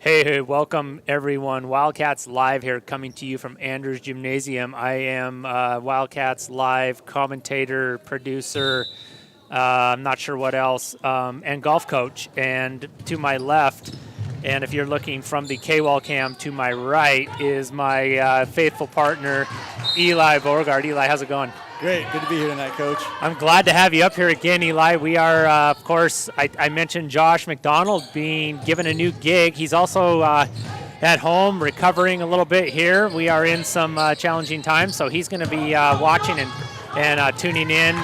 Hey, welcome everyone. Wildcats Live here, coming to you from Andrews Gymnasium. I am Wildcats Live commentator, producer, I'm not sure what else, and golf coach. And to my left, and if you're looking from the K-Wall cam, to my right is my faithful partner, Eli Beauregard. Eli, how's it going? Great. Good to be here tonight, Coach. I'm glad to have you up here again, Eli. We are, of course, I mentioned Josh McDonald being given a new gig. He's also at home recovering a little bit here. We are in some challenging times, so he's going to be watching and tuning in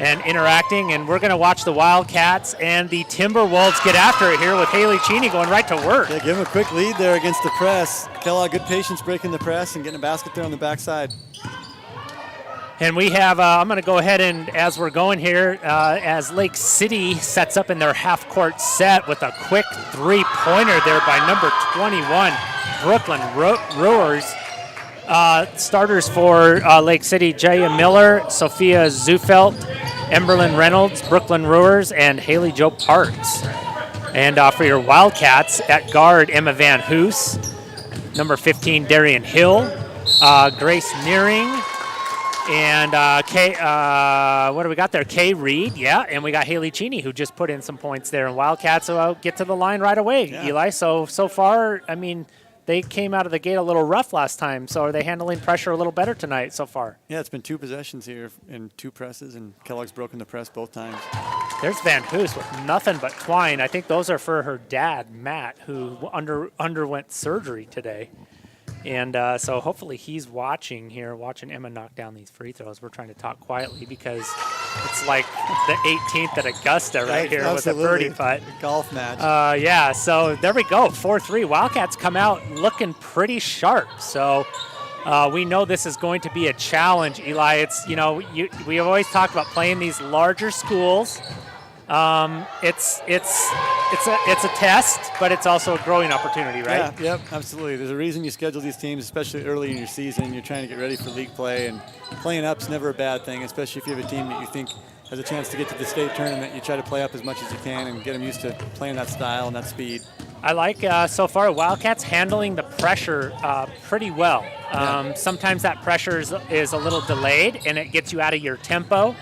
and interacting. And we're going to watch the Wildcats and the Timberwolves get after it here with Haley Cheney going right to work. Yeah, give him a quick lead there against the press. Kellogg, good patience breaking the press and getting a basket there on the backside. And we have, I'm going to go ahead and, as we're going here, as Lake City sets up in their half-court set with a quick three-pointer there by number 21, Brooklyn Brewers. Starters for Lake City, Jaya Miller, Sophia Zufelt, Emberlyn Reynolds, Brooklyn Brewers, and Haley Jo Parks. And for your Wildcats, at guard, Emma Van Hoos, number 15, Darian Hill, Grace Nearing, and what do we got there? Kay Reed, yeah, and we got Haley Cheney, who just put in some points there. And Wildcats will get to the line right away, yeah. Eli. So far, I mean, they came out of the gate a little rough last time. So are they handling pressure a little better tonight so far? Yeah, it's been 2 possessions here and 2 presses, and Kellogg's broken the press both times. There's Van Hoos with nothing but twine. I think those are for her dad, Matt, who underwent surgery today. And so hopefully he's watching Emma knock down these free throws. We're trying to talk quietly because it's like the 18th at Augusta right here with a birdie putt. Golf match. Yeah, so there we go, 4-3. Wildcats come out looking pretty sharp. So we know this is going to be a challenge, Eli. It's, we always talk about playing these larger schools. It's a test, but it's also a growing opportunity, right? Yeah, yep, absolutely. There's a reason you schedule these teams, especially early in your season. You're trying to get ready for league play, and playing up's never a bad thing, especially if you have a team that you think has a chance to get to the state tournament. You try to play up as much as you can and get them used to playing that style and that speed. I like, so far, Wildcats handling the pressure pretty well. Sometimes that pressure is a little delayed, and it gets you out of your tempo.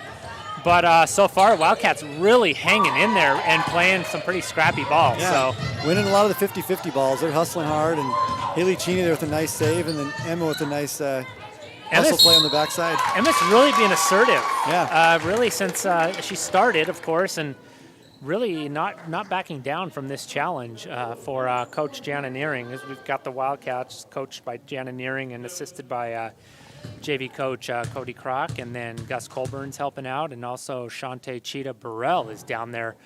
But so far, Wildcats really hanging in there and playing some pretty scrappy ball. Yeah. So winning a lot of the 50-50 balls. They're hustling hard, and Haley Cheney there with a nice save, and then Emma with a nice hustle play on the backside. Emma's really being assertive. Yeah. Really since she started, of course, and really not backing down from this challenge for Coach Jana Nearing. We've got the Wildcats coached by Jana Nearing and assisted by JV coach Cody Kroc, and then Gus Colburn's helping out, and also Shantae Cheetah Burrell is down there.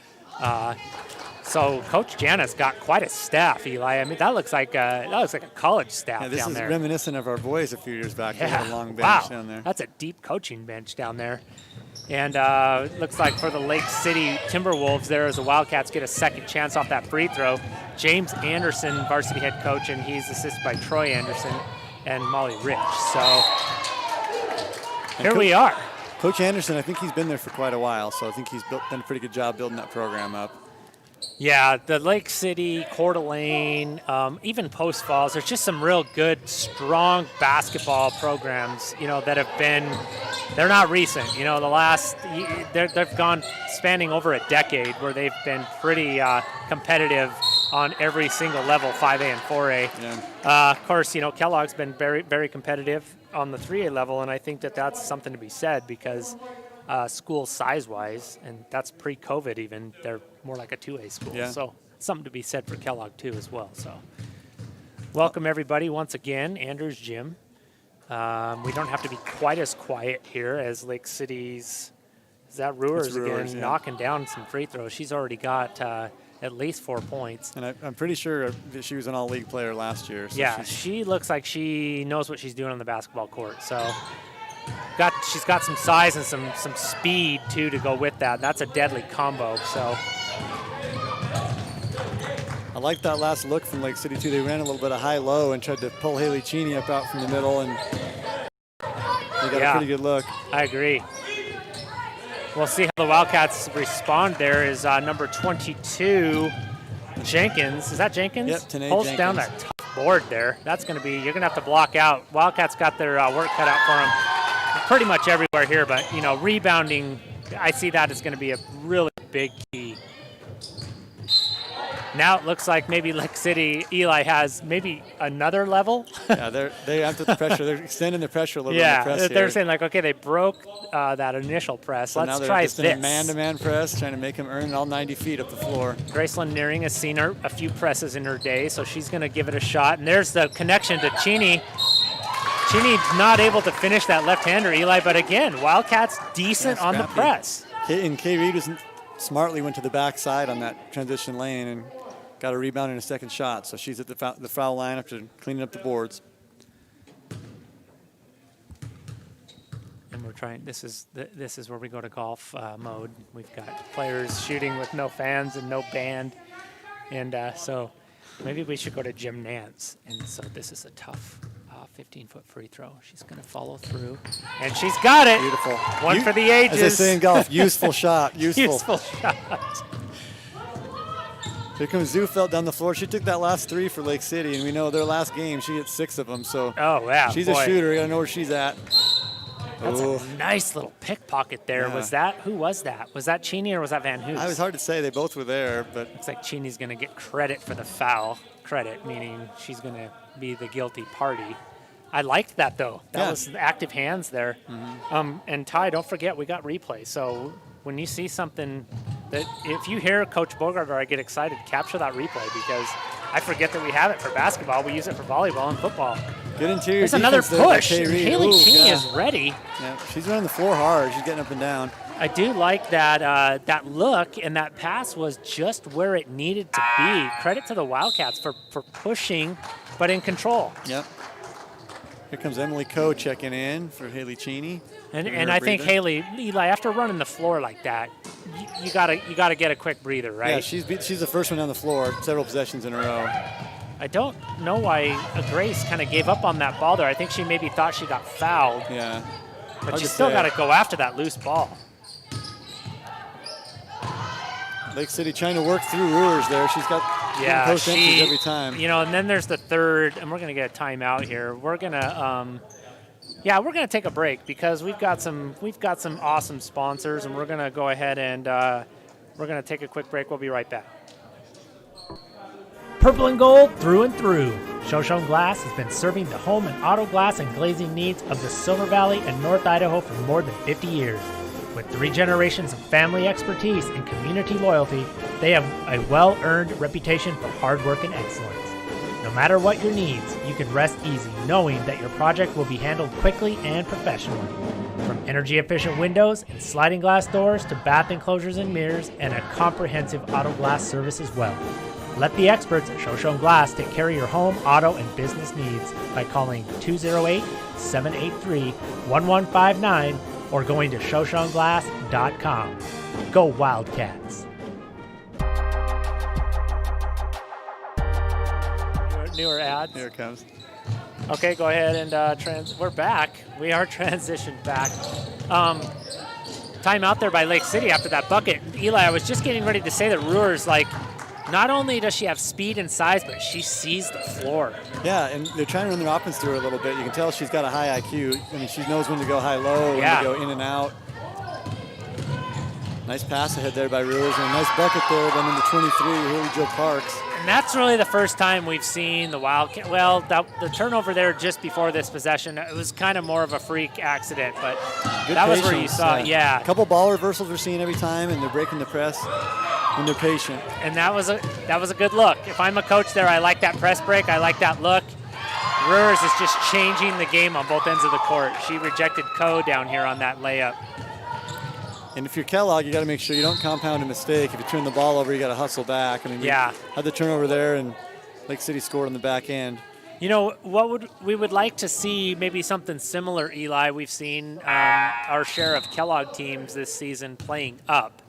So Coach Jana's got quite a staff, Eli. I mean, that looks like a college staff down there. This is reminiscent of our boys a few years back. Yeah. They had a long bench down there. That's a deep coaching bench down there. And looks like for the Lake City Timberwolves there, as the Wildcats get a second chance off that free throw. James Anderson, varsity head coach, and he's assisted by Troy Anderson and Molly Rich. So here we are. Coach Anderson, I think he's been there for quite a while, so I think he's done a pretty good job building that program up. Yeah, the Lake City, Coeur d'Alene, even Post Falls, there's just some real good, strong basketball programs, that have been, they're not recent. They've gone spanning over a decade where they've been pretty competitive on every single level, 5A and 4A. Yeah. Of course, Kellogg's been very, very competitive on the 3A level, and I think that's something to be said because school size-wise, and that's pre-COVID even, they're more like a 2A school. Yeah. So something to be said for Kellogg, too, as well. So welcome, everybody, once again. Andrews Gym. We don't have to be quite as quiet here as Lake City's. Is that Ruers again, yeah, knocking down some free throws. She's already got at least 4 points. And I'm pretty sure that she was an all-league player last year. So yeah, she looks like she knows what she's doing on the basketball court. So she's got some size and some speed, too, to go with that. That's a deadly combo. So I like that last look from Lake City, too. They ran a little bit of high-low and tried to pull Haley Cheney up out from the middle, and they got a pretty good look. I agree. We'll see how the Wildcats respond. There is number 22, Jenkins, is that Jenkins? Yep, Tanae Pulls Jenkins. down that tough board there. That's going to be, you're going to have to block out. Wildcats got their work cut out for them pretty much everywhere here, but, you know, rebounding, I see that as going to be a really big key. Now it looks like maybe Lake City, Eli has maybe another level. Yeah, they have the pressure. They're extending the pressure a little bit. Yeah, on the press they're here. saying like, okay, they broke that initial press. So Let's now they're try just this. in a man-to-man press, trying to make him earn all 90 feet up the floor. Graceland Nearing has seen a few presses in her day, so she's going to give it a shot. And there's the connection to Cheney. Cheney's not able to finish that left-hander, Eli, but again, Wildcats decent on the press. And Kay Reed smartly went to the backside on that transition lane and got a rebound and a second shot. So she's at the foul line after cleaning up the boards. And we're trying. This is where we go to golf mode. We've got players shooting with no fans and no band, and so maybe we should go to Jim Nance. And so this is a tough 15-foot free throw. She's going to follow through, and she's got it. Beautiful. One for the ages. As they say in golf, useful shot. Useful shot. Here comes Zufeld down the floor. She took that last three for Lake City, and we know their last game, she hit 6 of them. So yeah, she's boy. a shooter. You got to know where she's at. That's a nice little pickpocket there. Yeah. Who was that? Was that Cheney or was that Van Hoos? It was hard to say. They both were there, but Looks like Cheney's going to get credit for the foul. Credit, meaning she's going to be the guilty party. I liked that, though. That was active hands there. Mm-hmm. And Ty, don't forget, we got replay. So when you see something that, if you hear Coach Bogart or I get excited, capture that replay, because I forget that we have it for basketball. We use it for volleyball and football. good interior There's another defense there by push. Kay Reed. Haley Ooh, Cheney yeah. is ready. Yeah, she's running the floor hard. She's getting up and down. I do like that that look, and that pass was just where it needed to be. Credit to the Wildcats for pushing, but in control. Yep. Here comes Emily Coe checking in for Haley Cheney. And I think Eli, after running the floor like that, you gotta get a quick breather, right? Yeah, she's the first one down the floor, several possessions in a row. I don't know why Grace kind of gave up on that ball there. I think she maybe thought she got fouled. Yeah. But Hard you to still say. got to go after that loose ball. Lake City trying to work through Ruers there. She's got post entries every time. You know, and then there's the third, and we're going to get a timeout here. We're going to, we're going to take a break because we've got some awesome sponsors, and we're going to go ahead and we're going to take a quick break. We'll be right back. Purple and gold through and through. Shoshone Glass has been serving the home and auto glass and glazing needs of the Silver Valley and North Idaho for more than 50 years. With 3 generations of family expertise and community loyalty, they have a well-earned reputation for hard work and excellence. No matter what your needs, you can rest easy knowing that your project will be handled quickly and professionally. From energy-efficient windows and sliding glass doors to bath enclosures and mirrors, and a comprehensive auto glass service as well. Let the experts at Shoshone Glass take care of your home, auto, and business needs by calling 208-783-1159 or going to shoshoneglass.com. Go Wildcats! Newer ads. Here it comes. Okay, go ahead and we're back. We are transitioned back. Time out there by Lake City after that bucket. Eli, I was just getting ready to say that Ruer's not only does she have speed and size, but she sees the floor. Yeah, and they're trying to run their offense through her a little bit. You can tell she's got a high IQ. I mean, she knows when to go high-low, when to go in and out. Nice pass ahead there by Ruers, and a nice bucket there by number 23, Haley Jo Parks. And that's really the first time we've seen the Wildcat. Well, the turnover there just before this possession, it was kind of more of a freak accident, but that was where you saw it. Yeah. A couple ball reversals we're seeing every time, and they're breaking the press when they're patient. And that was a good look. If I'm a coach there, I like that press break. I like that look. Ruers is just changing the game on both ends of the court. She rejected Coe down here on that layup. And if you're Kellogg, you got to make sure you don't compound a mistake. If you turn the ball over, you got to hustle back. I mean, we had the turnover there, and Lake City scored on the back end. You know, we would like to see maybe something similar, Eli. We've seen our share of Kellogg teams this season playing up.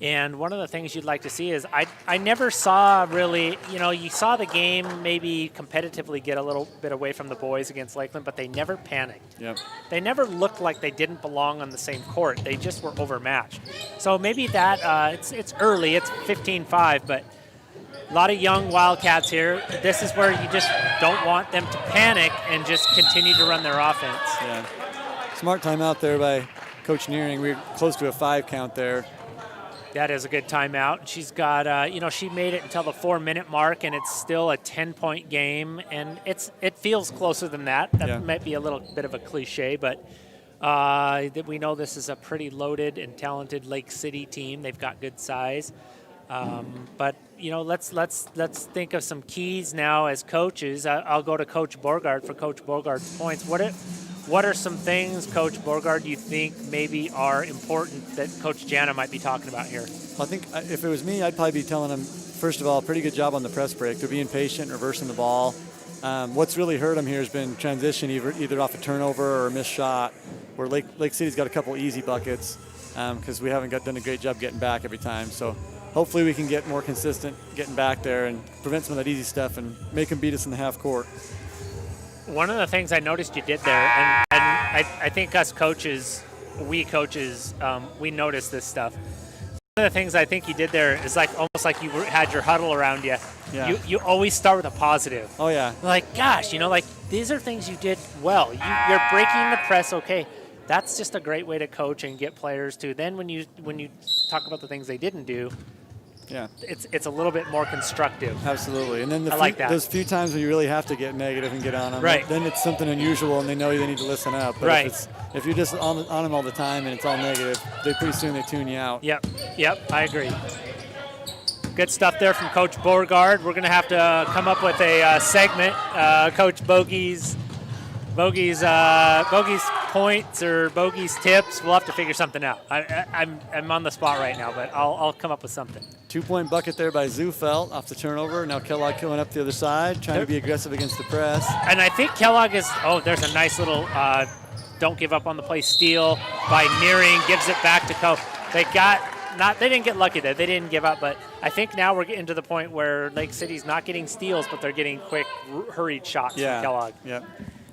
And one of the things you'd like to see is I never saw really, you saw the game maybe competitively get a little bit away from the boys against Lakeland, but they never panicked. Yep. They never looked like they didn't belong on the same court. They just were overmatched. So maybe that, it's early, it's 15-5, but lot of young Wildcats here. This is where you just don't want them to panic and just continue to run their offense. Yeah. Smart timeout there by Coach Nearing. We're close to a 5 count there. That is a good timeout. She's got, she made it until the 4-minute mark, and it's still a 10-point game, and it feels closer than that. That might be a little bit of a cliche, but we know this is a pretty loaded and talented Lake City team. They've got good size, but let's think of some keys now as coaches. I'll go to Coach Borgard for Coach Borgard's points. What are some things, Coach Borgard, you think maybe are important that Coach Jana might be talking about here? I think if it was me, I'd probably be telling them, first of all, pretty good job on the press break. They're being patient, reversing the ball. What's really hurt them here has been transition, either off a turnover or a missed shot, where Lake City's got a couple easy buckets because we haven't done a great job getting back every time. So hopefully we can get more consistent getting back there and prevent some of that easy stuff and make them beat us in the half court. One of the things I noticed you did there, and I think us coaches, we notice this stuff. One of the things I think you did there is almost like you had your huddle around you. Yeah. You always start with a positive. Oh, yeah. Like, gosh, these are things you did well. You're breaking the press, okay. That's just a great way to coach and get players to. Then when you talk about the things they didn't do, yeah, it's a little bit more constructive. Absolutely. And then those few times when you really have to get negative and get on them, right, then it's something unusual and they know they need to listen up. But right. If you're just on them all the time and it's all negative, pretty soon they tune you out. Yep, I agree. Good stuff there from Coach Borgard. We're going to have to come up with a segment, Coach Bogey's points or Bogey's tips. We'll have to figure something out. I'm on the spot right now, but I'll come up with something. 2-point bucket there by Zufelt off the turnover. Now Kellogg coming up the other side, trying to be aggressive against the press. And I think Kellogg is, there's a nice little don't give up on the play steal by Nearing, gives it back to Co. They didn't get lucky there. They didn't give up, but I think now we're getting to the point where Lake City's not getting steals, but they're getting quick, hurried shots from Kellogg. Yeah.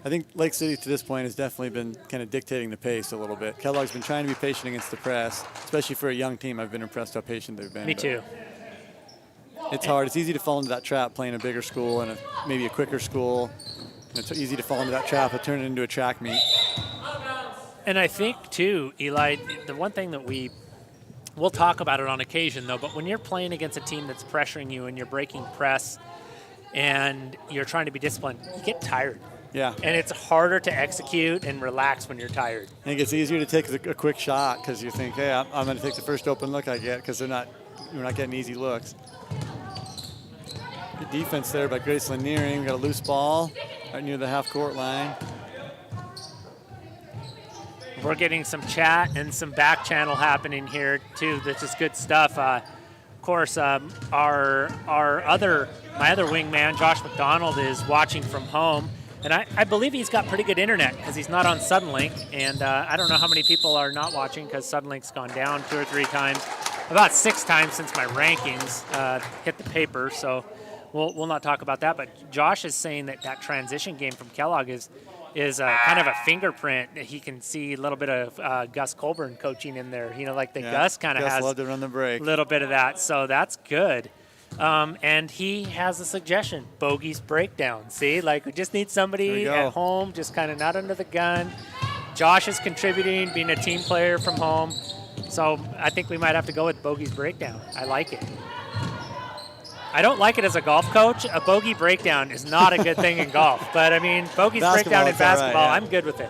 I think Lake City to this point has definitely been kind of dictating the pace a little bit. Kellogg's been trying to be patient against the press, especially for a young team. I've been impressed how patient they've been. Me too. It's hard. It's easy to fall into that trap playing a bigger school and maybe a quicker school. It's easy to fall into that trap and turn it into a track meet. And I think, too, Eli, the one thing that we'll talk about it on occasion, though, but when you're playing against a team that's pressuring you and you're breaking press and you're trying to be disciplined, you get tired. Yeah. And it's harder to execute and relax when you're tired. I think it's easier to take a quick shot because you think, hey, I'm going to take the first open look I get because we're not getting easy looks. Good defense there by Graceland Nearing. We got a loose ball right near the half-court line. We're getting some chat and some back channel happening here, too. This is good stuff. Of course, my other wingman, Josh McDonald, is watching from home. And I believe he's got pretty good internet because he's not on Suddenlink. And I don't know how many people are not watching because Suddenlink's gone down 2 or 3 times, about 6 times since my rankings hit the paper. So we'll not talk about that. But Josh is saying that transition game from Kellogg is kind of a fingerprint. He can see a little bit of Gus Colburn coaching in there. Gus kind of has loved to run the break. A little bit of that. So that's good. And he has a suggestion, Bogey's breakdown. See, we just need somebody at home, just kind of not under the gun. Josh is contributing, being a team player from home. So I think we might have to go with Bogey's breakdown. I like it. I don't like it as a golf coach. A bogey breakdown is not a good thing in golf. But, I mean, Bogey's breakdown in basketball, right, I'm good with it.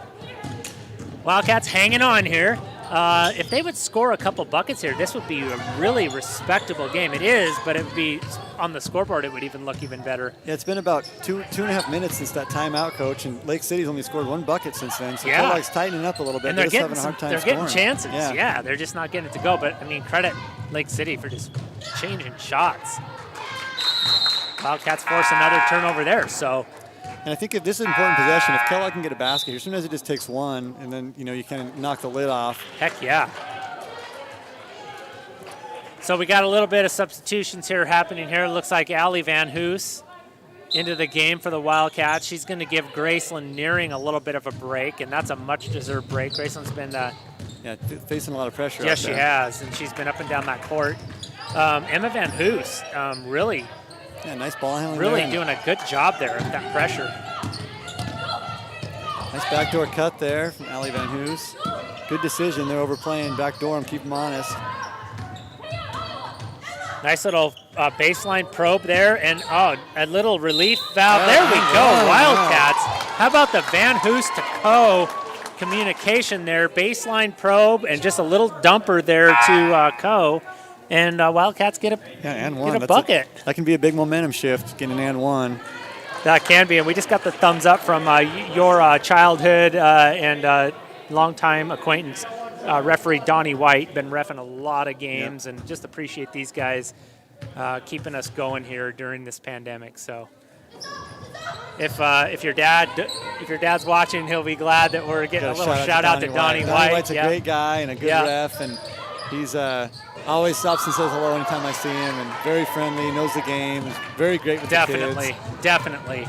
Wildcats hanging on here. If they would score a couple buckets here, this would be a really respectable game. It is, but it would be on the scoreboard, it would even look even better. Yeah, it's been about two and a half minutes since that timeout, Coach, and Lake City's only scored 1 bucket since then. So Kellogg's tightening up a little bit. And they're getting scoring. chances. Yeah, they're just not getting it to go. But, I mean, credit Lake City for just changing shots. Wildcats force another turnover there. So. And I think if this is an important possession, if Kellogg can get a basket here, sometimes it just takes one, and then you kind of knock the lid off. Heck yeah. So we got a little bit of substitutions here happening here. It looks like Allie Van Hoos into the game for the Wildcats. She's going to give Graceland Nearing a little bit of a break, and that's a much-deserved break. Graceland's been facing a lot of pressure. Yes, she has, and she's been up and down that court. Emma Van Hoos really Yeah, nice ball handling. Really doing a good job there with that pressure. Nice backdoor cut there from Ali Van Hoos. Good decision. They're overplaying backdoor and keep them honest. Nice little baseline probe there, and a little relief valve. There we go, Wildcats. How about the Van Hoos to Co communication there? Baseline probe and just a little dumper there to Co. And Wildcats get a bucket. That can be a big momentum shift, getting an and one. That can be, and we just got the thumbs up from your childhood and longtime acquaintance, referee Donnie White. Been reffing a lot of games, and just appreciate these guys keeping us going here during this pandemic. So, if your dad's watching, he'll be glad that we're getting a little shout out to Donnie White. Donnie White's a great guy and a good ref, and he's always stops and says hello anytime I see him, and very friendly, knows the game, very great with the kids. Definitely.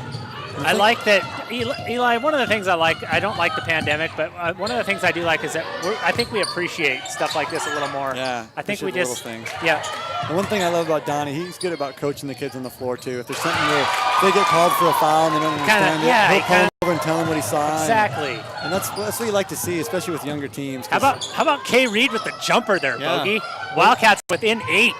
I like that, Eli. One of the things I don't like the pandemic, but one of the things I do like is that I think we appreciate stuff like this a little more. Yeah, I think we just, things. Yeah. The one thing I love about Donnie, he's good about coaching the kids on the floor too. If there's something where they get called for a foul and they don't understand it, he'll call over and tell them what he saw. Exactly. And that's what you like to see, especially with younger teams. How about Kay Reed with the jumper there, Bogey? Wildcats within 8.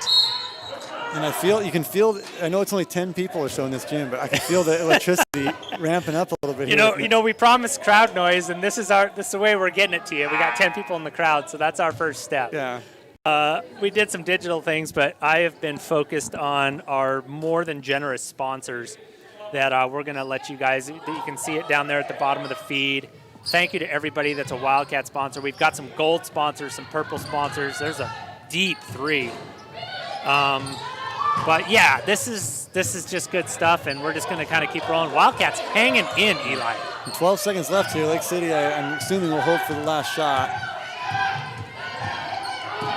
And you can feel, I know it's only 10 people or so in this gym, but I can feel the electricity ramping up a little bit here. You know, we promised crowd noise, and this is the way we're getting it to you. We got 10 people in the crowd, so that's our first step. Yeah. We did some digital things, but I have been focused on our more than generous sponsors that we're going to let you guys, you can see it down there at the bottom of the feed. Thank you to everybody that's a Wildcat sponsor. We've got some gold sponsors, some purple sponsors. There's a deep 3. But yeah, this is just good stuff, and we're just going to kind of keep rolling. Wildcats hanging in, Eli. 12 seconds left here. Lake City, I'm assuming, will hold for the last shot.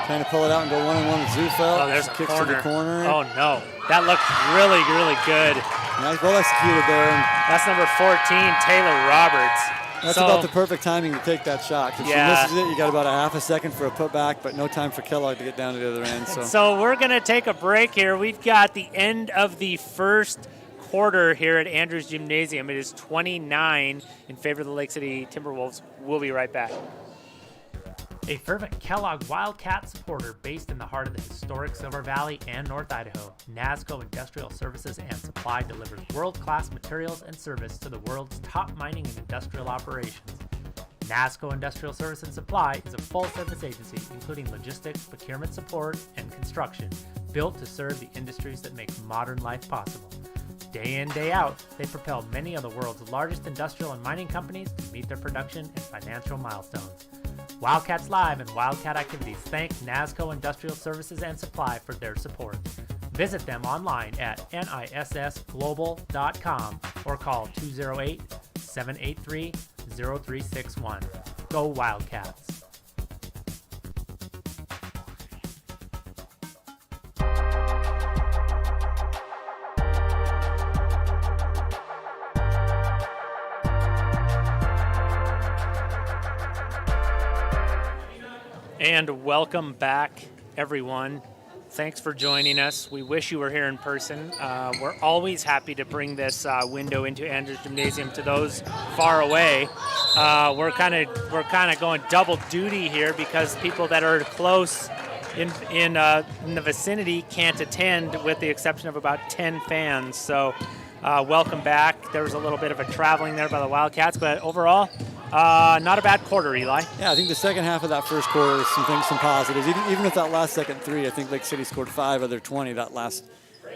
Trying to pull it out and go one-on-one with Zufeld. Oh, there's a kicks corner. To the corner. Oh, no. That looked really, really good. Nice ball executed there. That's number 14, Taylor Roberts. That's about the perfect timing to take that shot. If she misses it, you got about a half a second for a putback, but no time for Kellogg to get down to the other end. So we're going to take a break here. We've got the end of the first quarter here at Andrews Gymnasium. It is 29 in favor of the Lake City Timberwolves. We'll be right back. A fervent Kellogg Wildcat supporter based in the heart of the historic Silver Valley and North Idaho, NASCO Industrial Services and Supply delivers world-class materials and service to the world's top mining and industrial operations. NASCO Industrial Service and Supply is a full-service agency including logistics, procurement support, and construction, built to serve the industries that make modern life possible. Day in, day out, they propel many of the world's largest industrial and mining companies to meet their production and financial milestones. Wildcats Live and Wildcat Activities thank NASCO Industrial Services and Supply for their support. Visit them online at nissglobal.com or call 208-783-0361. Go Wildcats! And welcome back, everyone. Thanks for joining us. We wish you were here in person. We're always happy to bring this window into Andrews Gymnasium to those far away. We're kind of going double duty here because people that are close in the vicinity can't attend, with the exception of about 10 fans. So welcome back. There was a little bit of a traveling there by the Wildcats, but overall, not a bad quarter, Eli. Yeah, I think the second half of that first quarter was some positives. Even with that last second 3, I think Lake City scored 5 of their 20 that last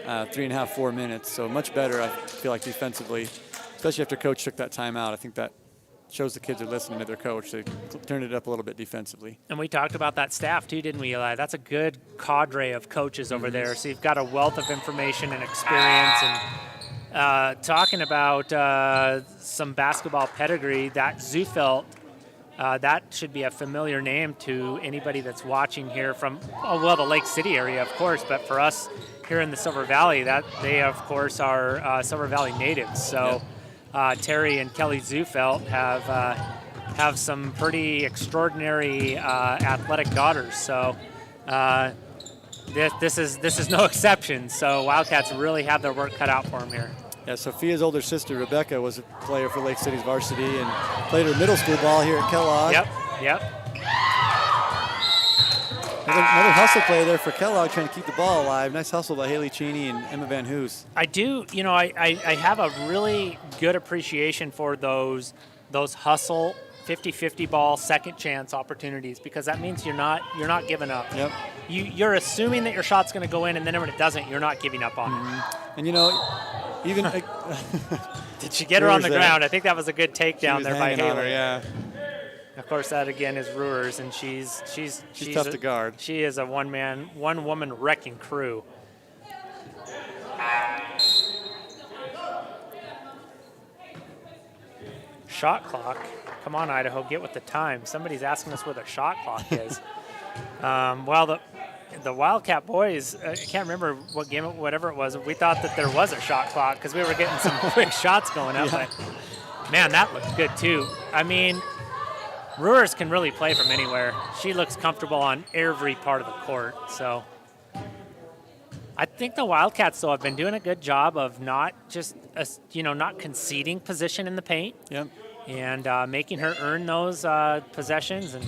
3.5, 4 minutes. So much better, I feel like, defensively, especially after Coach took that time out. I think that shows the kids are listening to their coach. They turned it up a little bit defensively. And we talked about that staff too, didn't we, Eli? That's a good cadre of coaches over there. So you've got a wealth of information and experience. And talking about some basketball pedigree, that Zufeld, that should be a familiar name to anybody that's watching here from, the Lake City area, of course, but for us here in the Silver Valley, that they, of course, are Silver Valley natives. So Terry and Kelly Zufeld have some pretty extraordinary athletic daughters. So this is no exception. So Wildcats really have their work cut out for them here. Yeah, Sophia's older sister, Rebecca, was a player for Lake City's varsity and played her middle school ball here at Kellogg. Yep. Another hustle play there for Kellogg, trying to keep the ball alive. Nice hustle by Haley Cheney and Emma Van Hoos. I do, I have a really good appreciation for those hustle 50-50 ball second chance opportunities, because that means you're not giving up. Yep. You're assuming that your shot's going to go in, and then when it doesn't, you're not giving up on it. And even did she get her on the ground? I think that was a good takedown there by Haley. Yeah. Of course, that again is Ruhr's, and she's tough to guard. She is a one woman wrecking crew. Shot clock. Come on, Idaho, get with the time. Somebody's asking us where the shot clock is. Well, the Wildcat boys, I can't remember what game, whatever it was, we thought that there was a shot clock because we were getting some quick shots going up. Yeah. But, man, that looked good, too. I mean, Ruhr's can really play from anywhere. She looks comfortable on every part of the court. So I think the Wildcats, though, have been doing a good job of not just, not conceding position in the paint. Yep. And making her earn those possessions. And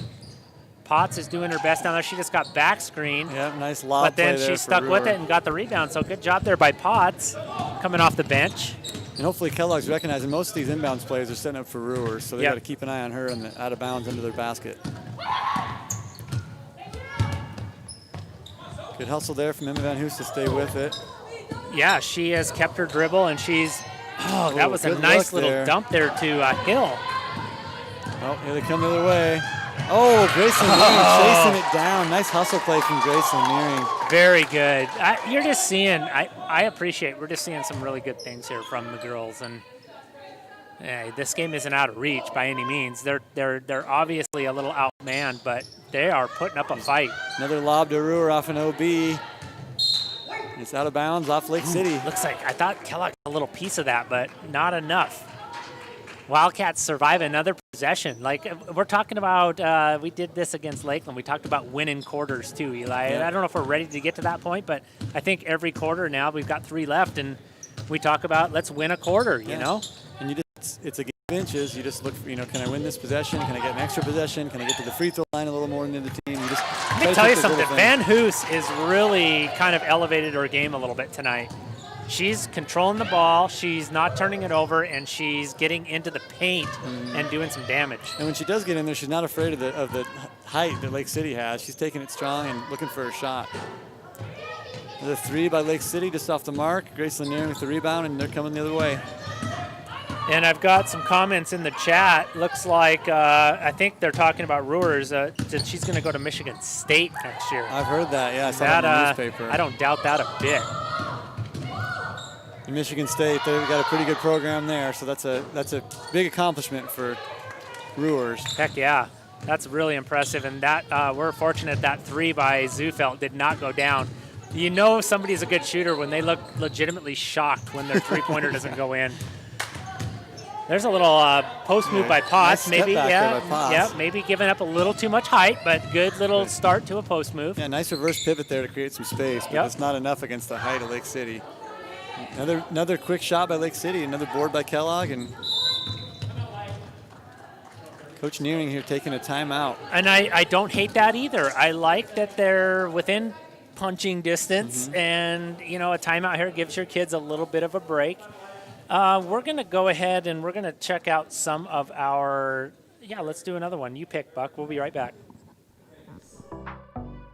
Potts is doing her best down there. She just got back screen. Yeah, nice lob. But then she stuck with it and got the rebound. So good job there by Potts coming off the bench. And hopefully Kellogg's recognizing most of these inbounds players are setting up for Ruhr, so they got to keep an eye on her and the out of bounds under their basket. Good hustle there from Emma Van Hoos to stay with it. Yeah, she has kept her dribble, and that was a nice little dump there to Hill. Oh, here they come the other way. Oh, Grayson Nearing chasing it down. Nice hustle play from Grayson Nearing. Very good. You're just seeing, I appreciate, we're just seeing some really good things here from the girls. And this game isn't out of reach by any means. They're obviously a little outmanned, but they are putting up a fight. Another lob to Ruhr off an OB. It's out of bounds off Lake City. Looks like, I thought Kellogg had a little piece of that, but not enough. Wildcats survive another possession. Like, we're talking about, we did this against Lakeland. We talked about winning quarters too, Eli. Yeah. I don't know if we're ready to get to that point, but I think every quarter now, we've got 3 left, and we talk about let's win a quarter, you know? And it's a game of inches. You just look for, can I win this possession? Can I get an extra possession? Can I get to the free throw line a little more into the team? Let me tell you something. Van Hoos is really kind of elevated her game a little bit tonight. She's controlling the ball, she's not turning it over, and she's getting into the paint and doing some damage. And when she does get in there, she's not afraid of the height that Lake City has. She's taking it strong and looking for a shot. Another 3 by Lake City, just off the mark. Grace Lanier with the rebound, and they're coming the other way. And I've got some comments in the chat. Looks like, I think they're talking about Ruhr's, that she's going to go to Michigan State next year. I've heard that, yeah. I saw that in the newspaper. I don't doubt that a bit. In Michigan State, they've got a pretty good program there, so that's a big accomplishment for Ruhr's. Heck yeah, that's really impressive, and that we're fortunate that 3 by Zufelt did not go down. You know somebody's a good shooter when they look legitimately shocked when their three-pointer doesn't go in. There's a little post move by Potts, nice maybe, by Potts. maybe giving up a little too much height, but good little start to a post move. Yeah, nice reverse pivot there to create some space, but it's not enough against the height of Lake City. Another quick shot by Lake City, another board by Kellogg, and Coach Nearing here taking a timeout. And I don't hate that either. I like that they're within punching distance, and a timeout here gives your kids a little bit of a break. We're going to go ahead and we're going to check out some of our, let's do another one. You pick, Buck. We'll be right back.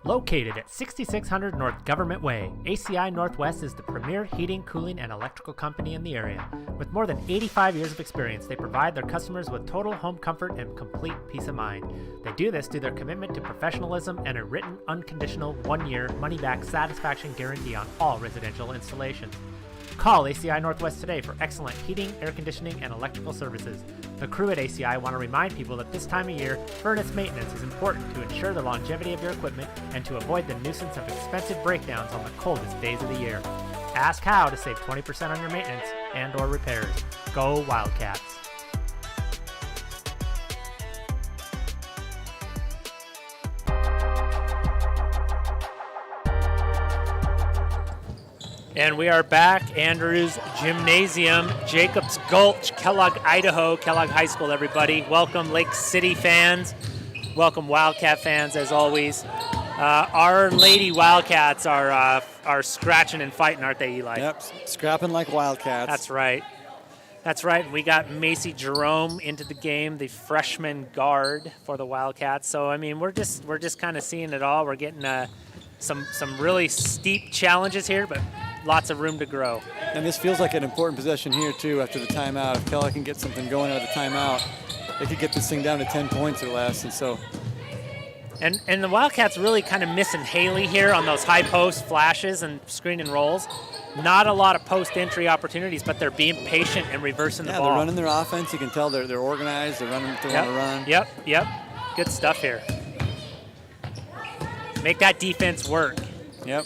Located at 6600 North Government Way, ACI Northwest is the premier heating, cooling, and electrical company in the area. With more than 85 years of experience, they provide their customers with total home comfort and complete peace of mind. They do this through their commitment to professionalism and a written, unconditional, 1-year, money-back satisfaction guarantee on all residential installations. Call ACI Northwest today for excellent heating, air conditioning, and electrical services. The crew at ACI want to remind people that this time of year, furnace maintenance is important to ensure the longevity of your equipment and to avoid the nuisance of expensive breakdowns on the coldest days of the year. Ask how to save 20% on your maintenance and or repairs. Go Wildcats! And we are back, Andrews Gymnasium, Jacobs Gulch, Kellogg, Idaho, Kellogg High School, everybody. Welcome, Lake City fans. Welcome, Wildcat fans, as always. Our Lady Wildcats are scratching and fighting, aren't they, Eli? Yep, scrapping like Wildcats. That's right. That's right. We got Macy Jerome into the game, the freshman guard for the Wildcats. So I mean, we're just kind of seeing it all. We're getting some really steep challenges here, but lots of room to grow. And this feels like an important possession here too. After the timeout, if Kellogg can get something going out of the timeout, they could get this thing down to 10 points or less. And so. And the Wildcats really kind of missing Haley here on those high post flashes and screen and rolls. Not a lot of post entry opportunities, but they're being patient and reversing the ball. Yeah, they're running their offense. You can tell they're organized. They're running what they want to run. Yep. Good stuff here. Make that defense work. Yep.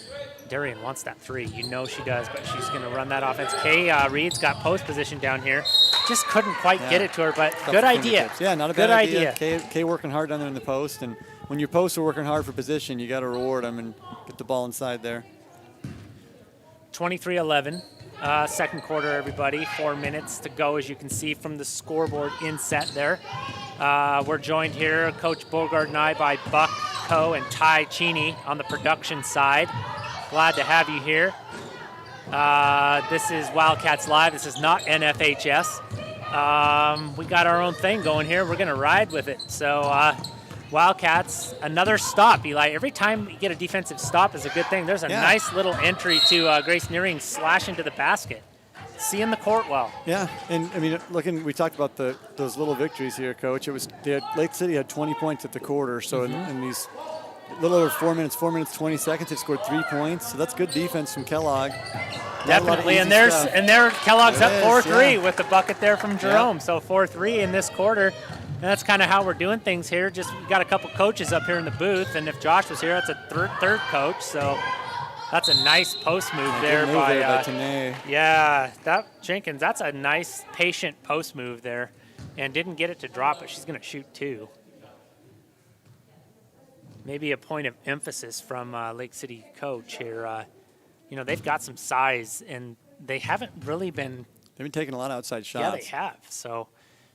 Darian wants that three. You know she does, but she's going to run that offense. Kay Reed's got post position down here. Just couldn't quite get it to her, but good idea. Yeah, not a bad idea. Kay working hard down there in the post, and when your posts are working hard for position, you got to reward them and get the ball inside there. 23-11, second quarter, everybody. 4 minutes to go, as you can see from the scoreboard inset there. We're joined here, Coach Bogard and I, by Buck Coe and Ty Cheney on the production side. Glad to have you here. This is Wildcats Live. This is not NFHS. We got our own thing going here. We're going to ride with it. So Wildcats, another stop, Eli. Every time you get a defensive stop is a good thing. There's a nice little entry to Grace Nearing slash into the basket. Seeing the court well. Yeah, and I mean, we talked about those little victories here, Coach. Lake City had 20 points at the quarter, so in these little over 4 minutes, 20 seconds, they've scored 3 points. So that's good defense from Kellogg. Definitely, and Kellogg's up 4-3 with the bucket there from Jerome. So 4-3 in this quarter. And that's kind of how we're doing things here. Just we got a couple coaches up here in the booth, and if Josh was here, that's a third coach. So that's a nice post move there by Tanae. Yeah, Jenkins. That's a nice patient post move there, and didn't get it to drop, but she's going to shoot two. Maybe a point of emphasis from Lake City coach here. They've got some size, and they haven't really been. They've been taking a lot of outside shots. Yeah, they have. So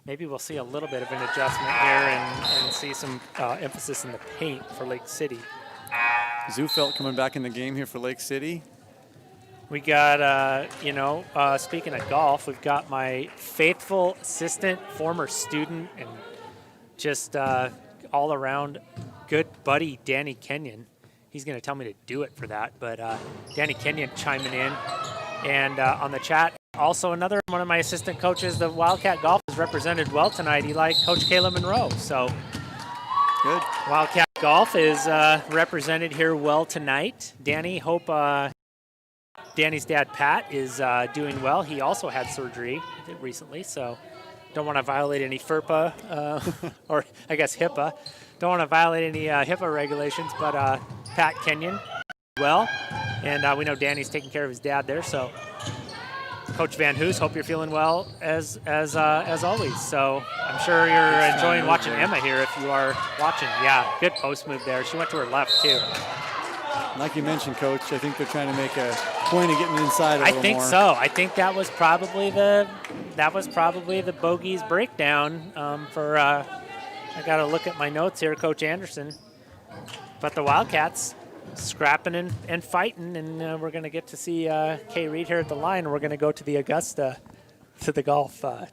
maybe we'll see a little bit of an adjustment here and see some emphasis in the paint for Lake City. Zufelt coming back in the game here for Lake City. We got, speaking of golf, we've got my faithful assistant, former student, and just all around good buddy, Danny Kenyon. He's going to tell me to do it for that, but Danny Kenyon chiming in. And on the chat, also another one of my assistant coaches, the Wildcat Golf is represented well tonight, Eli, Coach Kayla Monroe. So good. Wildcat Golf is represented here well tonight. Danny, hope Danny's dad, Pat, is doing well. He also had surgery recently, so don't want to violate any FERPA, or I guess HIPAA. Don't want to violate any HIPAA regulations, but Pat Kenyon well. And we know Danny's taking care of his dad there, so Coach Van Hoos, hope you're feeling well as always. So I'm sure you're enjoying watching Emma here if you are watching. Yeah, good post move there. She went to her left too. Like you mentioned, Coach, I think they're trying to make a point of getting inside a little more. I think so. I think that was probably the bogeys breakdown for. I got to look at my notes here, Coach Anderson. But the Wildcats scrapping and fighting, and we're going to get to see Kay Reed here at the line. And we're going to go to the Augusta, to the golf level.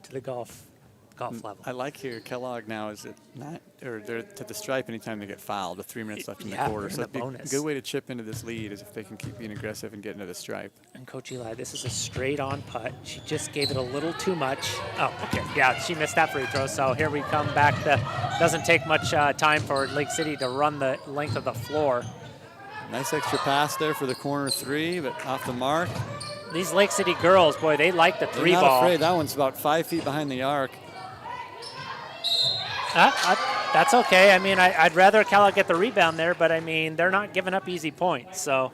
I like here Kellogg now is it not, or they're to the stripe anytime they get fouled with 3 minutes left in the quarter. So a good way to chip into this lead is if they can keep being aggressive and get into the stripe. And Coach Eli, this is a straight on putt. She just gave it a little too much. Oh, okay. Yeah, she missed that free throw. So here we come back. Doesn't take much time for Lake City to run the length of the floor. Nice extra pass there for the corner three, but off the mark. These Lake City girls, boy, they like the three ball. They're not afraid. That one's about 5 feet behind the arc. That's okay. I mean, I'd rather Kellogg get the rebound there, but I mean, they're not giving up easy points. So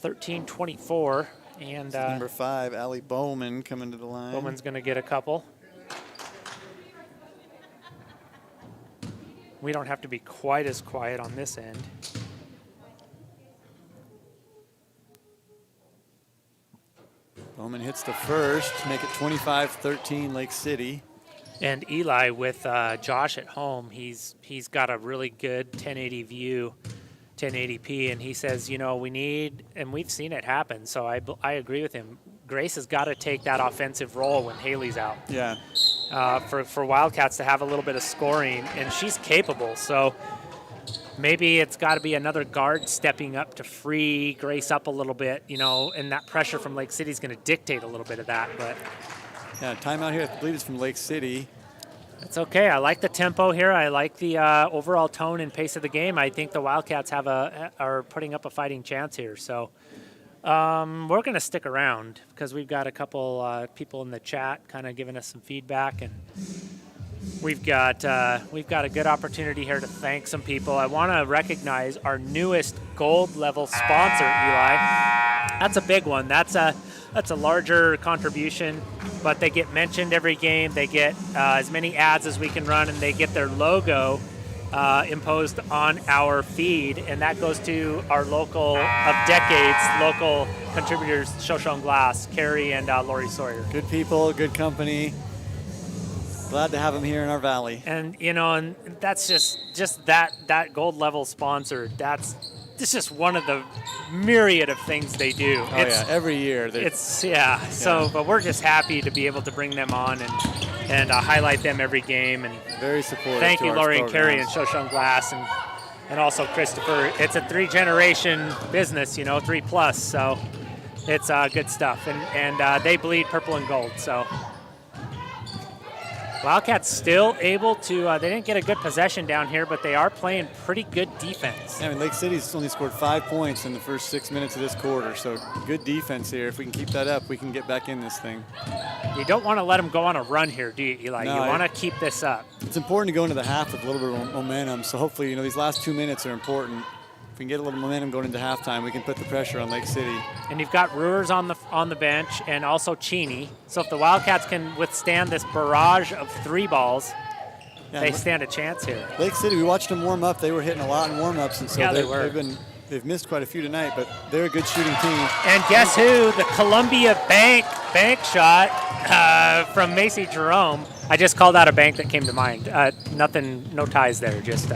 13-24. And number 5, Allie Bowman, coming to the line. Bowman's going to get a couple. We don't have to be quite as quiet on this end. Bowman hits the first to make it 25-13 Lake City. And Eli with Josh at home, he's got a really good 1080 view, 1080p, and he says, you know, we need, and we've seen it happen, so I agree with him. Grace has got to take that offensive role when Haley's out. Yeah. For Wildcats to have a little bit of scoring, and she's capable, so maybe it's got to be another guard stepping up to free Grace up a little bit, you know, and that pressure from Lake City is going to dictate a little bit of that. But yeah, timeout here, I believe it's from Lake City. it's okay. I like the tempo here. I like the overall tone and pace of the game. I think the Wildcats are putting up a fighting chance here. So we're going to stick around because we've got a couple people in the chat kind of giving us some feedback, and we've got a good opportunity here to thank some people. I want to recognize our newest gold level sponsor, Eli. That's a big one. That's a larger contribution, but they get mentioned every game. They get as many ads as we can run, and they get their logo imposed on our feed, and that goes to our local contributors, Shoshone Glass, Carrie and Lori Sawyer. Good people, good company. Glad to have them here in our valley. And you know, and that's just that gold level sponsor. That's just one of the myriad of things they do. Oh yeah, every year. So, but we're just happy to be able to bring them on and highlight them every game. And very supportive. Thank you, Lori and Carrie and Shoshone Glass and also Christopher. It's a 3-generation business, you know, 3+. So it's good stuff. And they bleed purple and gold. So Wildcats still able to, they didn't get a good possession down here, but they are playing pretty good defense. Yeah, I mean, Lake City's only scored 5 points in the first 6 minutes of this quarter, so good defense here. If we can keep that up, we can get back in this thing. You don't want to let them go on a run here, do you, Eli? No, you want to keep this up. It's important to go into the half with a little bit of momentum, so hopefully, you know, these last 2 minutes are important. If we can get a little momentum going into halftime, we can put the pressure on Lake City. And you've got Brewers on the bench and also Cheney. So if the Wildcats can withstand this barrage of 3 balls, they stand a chance here. Lake City, we watched them warm up. They were hitting a lot in warm-ups, and so they've missed quite a few tonight, but they're a good shooting team. And guess who? The Columbia bank shot from Macy Jerome. I just called out a bank that came to mind. Nothing, no ties there, just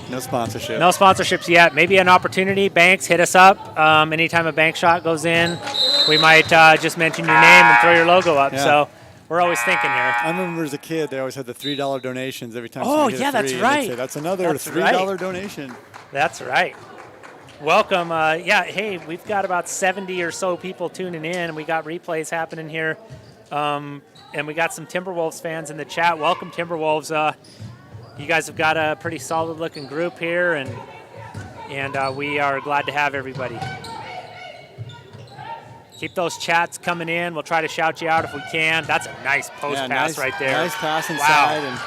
no sponsorship. No sponsorships yet. Maybe an opportunity. Banks, hit us up. Anytime a bank shot goes in, we might just mention your name and throw your logo up. Yeah. So we're always thinking here. I remember as a kid, they always had the $3 donations every time. Oh, yeah, that's right. Say, that's another $3 donation. That's right. Welcome. Hey, we've got about 70 or so people tuning in, and we got replays happening here. And we got some Timberwolves fans in the chat. Welcome, Timberwolves. You guys have got a pretty solid-looking group here, and we are glad to have everybody. Keep those chats coming in. We'll try to shout you out if we can. That's a nice post pass right there. Nice pass inside. Wow.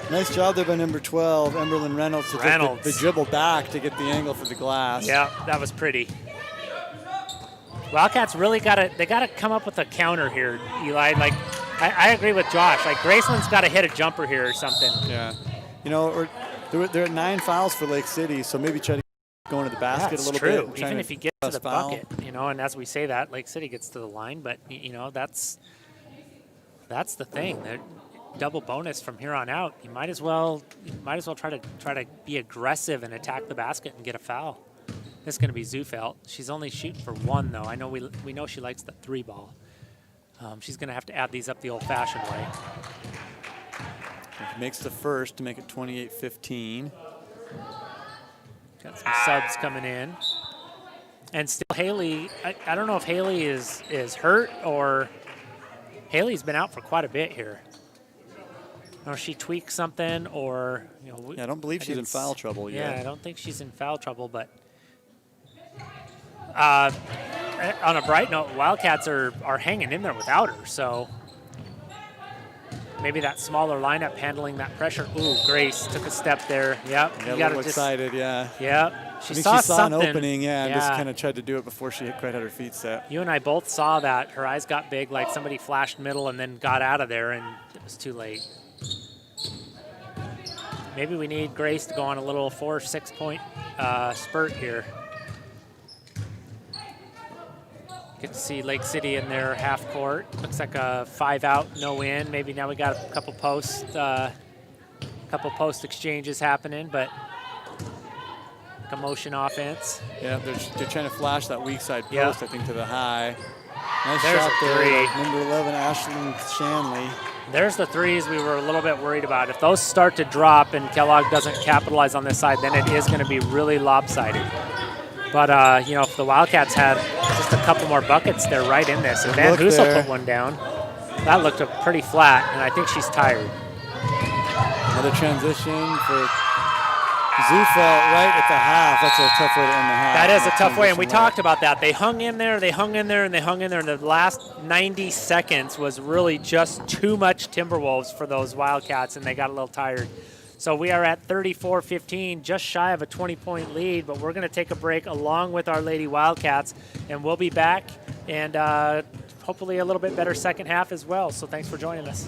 And nice job there by number 12, Emberlyn Reynolds, to take the dribble back to get the angle for the glass. Yeah, that was pretty. Wildcats really got to come up with a counter here, Eli. Like, I agree with Josh. Like, Graceland's got to hit a jumper here or something. Yeah. You know, they're at 9 fouls for Lake City, so maybe try to go into the basket a little bit. That's true. Even if you get to the bucket, you know, and as we say that, Lake City gets to the line, but, you know, that's the thing. They're double bonus from here on out. You might as well try to be aggressive and attack the basket and get a foul. This is going to be Zufelt. She's only shooting for 1, though. I know we know she likes the 3 ball. She's going to have to add these up the old-fashioned way. Makes the first to make it 28-15. Got some subs coming in. And still Haley, I don't know if Haley is hurt or Haley's been out for quite a bit here. I don't know if she tweaked something or, you know. I don't believe she's in foul trouble yet. Yeah, I don't think she's in foul trouble, but on a bright note, Wildcats are hanging in there without her, so maybe that smaller lineup handling that pressure. Ooh, Grace took a step there. Yep. Yeah, a little excited, yeah. Yep. She saw an opening, and just kind of tried to do it before she quite had her feet set. You and I both saw that. Her eyes got big, like somebody flashed middle and then got out of there, and it was too late. Maybe we need Grace to go on a little 4 or 6 point spurt here. Get to see Lake City in their half court. Looks like a 5 out, no in. Maybe now we got a couple post exchanges happening, but a motion offense. Yeah, they're trying to flash that weak side post, Yeah. I think, to the high. Nice There's shot a there. three. Number 11, Ashlyn Shanley. There's the threes we were a little bit worried about. If those start to drop and Kellogg doesn't capitalize on this side, then it is going to be really lopsided. But, you know, if the Wildcats had just a couple more buckets, they're right in this. And Van Hussel put one down. That looked pretty flat, and I think she's tired. Another transition for Zuffa right at the half. That's a tough way to end the half. That is a tough way, and we transition talked about that. They hung in there, and they hung in there, and they hung in there, and the last 90 seconds was really just too much Timberwolves for those Wildcats, and they got a little tired. So we are at 34-15, just shy of a 20-point lead, but we're going to take a break along with our Lady Wildcats, and we'll be back, and hopefully a little bit better second half as well. So thanks for joining us.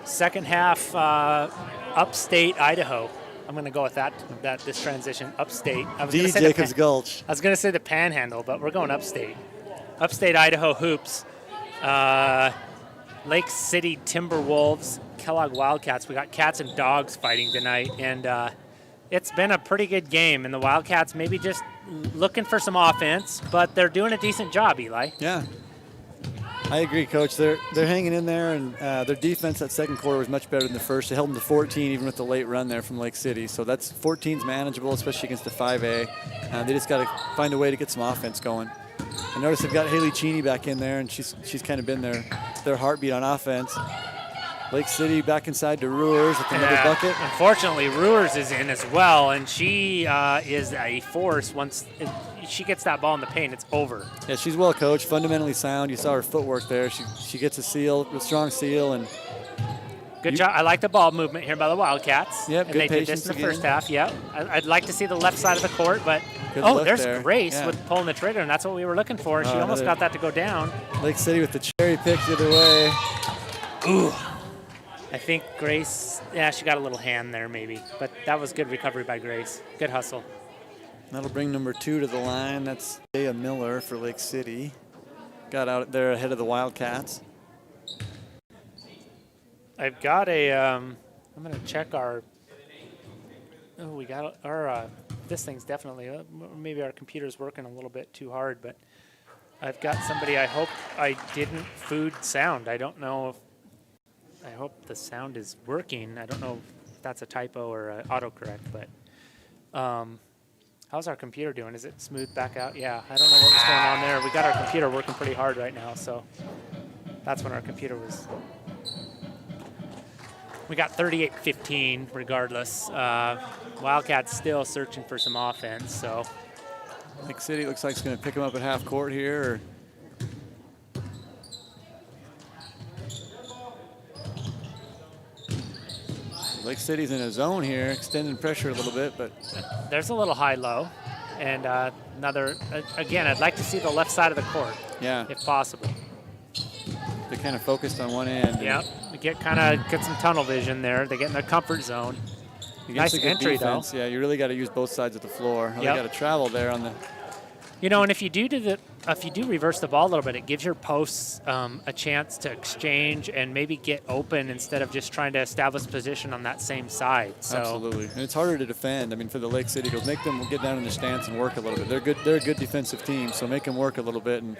Second half, upstate Idaho. I'm going to go with this transition, upstate. D. Jacobs Gulch. I was going to say the Panhandle, but we're going upstate. Upstate Idaho hoops. Lake City Timberwolves, Kellogg Wildcats. We got cats and dogs fighting tonight, and it's been a pretty good game. And the Wildcats maybe just looking for some offense, but they're doing a decent job, Eli. Yeah. I agree, Coach. They're hanging in there, and their defense that second quarter was much better than the first. They held them to 14, even with the late run there from Lake City. So that's 14's manageable, especially against the 5A. They just got to find a way to get some offense going. I notice they've got Haley Cheney back in there, and she's kind of been their heartbeat on offense. Lake City back inside to Ruers with another bucket. Unfortunately, Ruers is in as well, and she is a force. Once she gets that ball in the paint, it's over. Yeah, she's well coached, fundamentally sound. You saw her footwork there. She gets a strong seal, and good job. I like the ball movement here by the Wildcats. Yep, and good they did this in the patience first half. Yep. I'd like to see the left side of the court, but there's there. Grace with pulling the trigger, and that's what we were looking for. She almost got that to go down. Lake City with the cherry pick the other way. Ooh. I think Grace, she got a little hand there maybe, but that was good recovery by Grace. Good hustle. That'll bring number 2 to the line. That's Dea Miller for Lake City. Got out there ahead of the Wildcats. I've got I'm going to check our, we got our, this thing's definitely, maybe our computer's working a little bit too hard, but I've got somebody, I hope I didn't food sound. I don't know if, I hope the sound is working. I don't know if that's a typo or autocorrect, but how's our computer doing? Is it smooth back out? Yeah, I don't know what was going on there. We got our computer working pretty hard right now, so that's when our computer was. We got 38-15 regardless. Wildcats still searching for some offense, so. Lake City looks like it's going to pick them up at half court here. Lake City's in a zone here, extending pressure a little bit, but there's a little high-low, and again, I'd like to see the left side of the court, if possible. They're kind of focused on one end. Yeah, we get some tunnel vision there. They get in their comfort zone. Nice entry defense, though. Yeah, you really got to use both sides of the floor. They got to travel there on the. And if you do reverse the ball a little bit, it gives your posts a chance to exchange and maybe get open instead of just trying to establish position on that same side. So. Absolutely, and it's harder to defend. I mean, for the Lake City Eagles, make them get down in the stance and work a little bit. They're a good defensive team, so make them work a little bit, and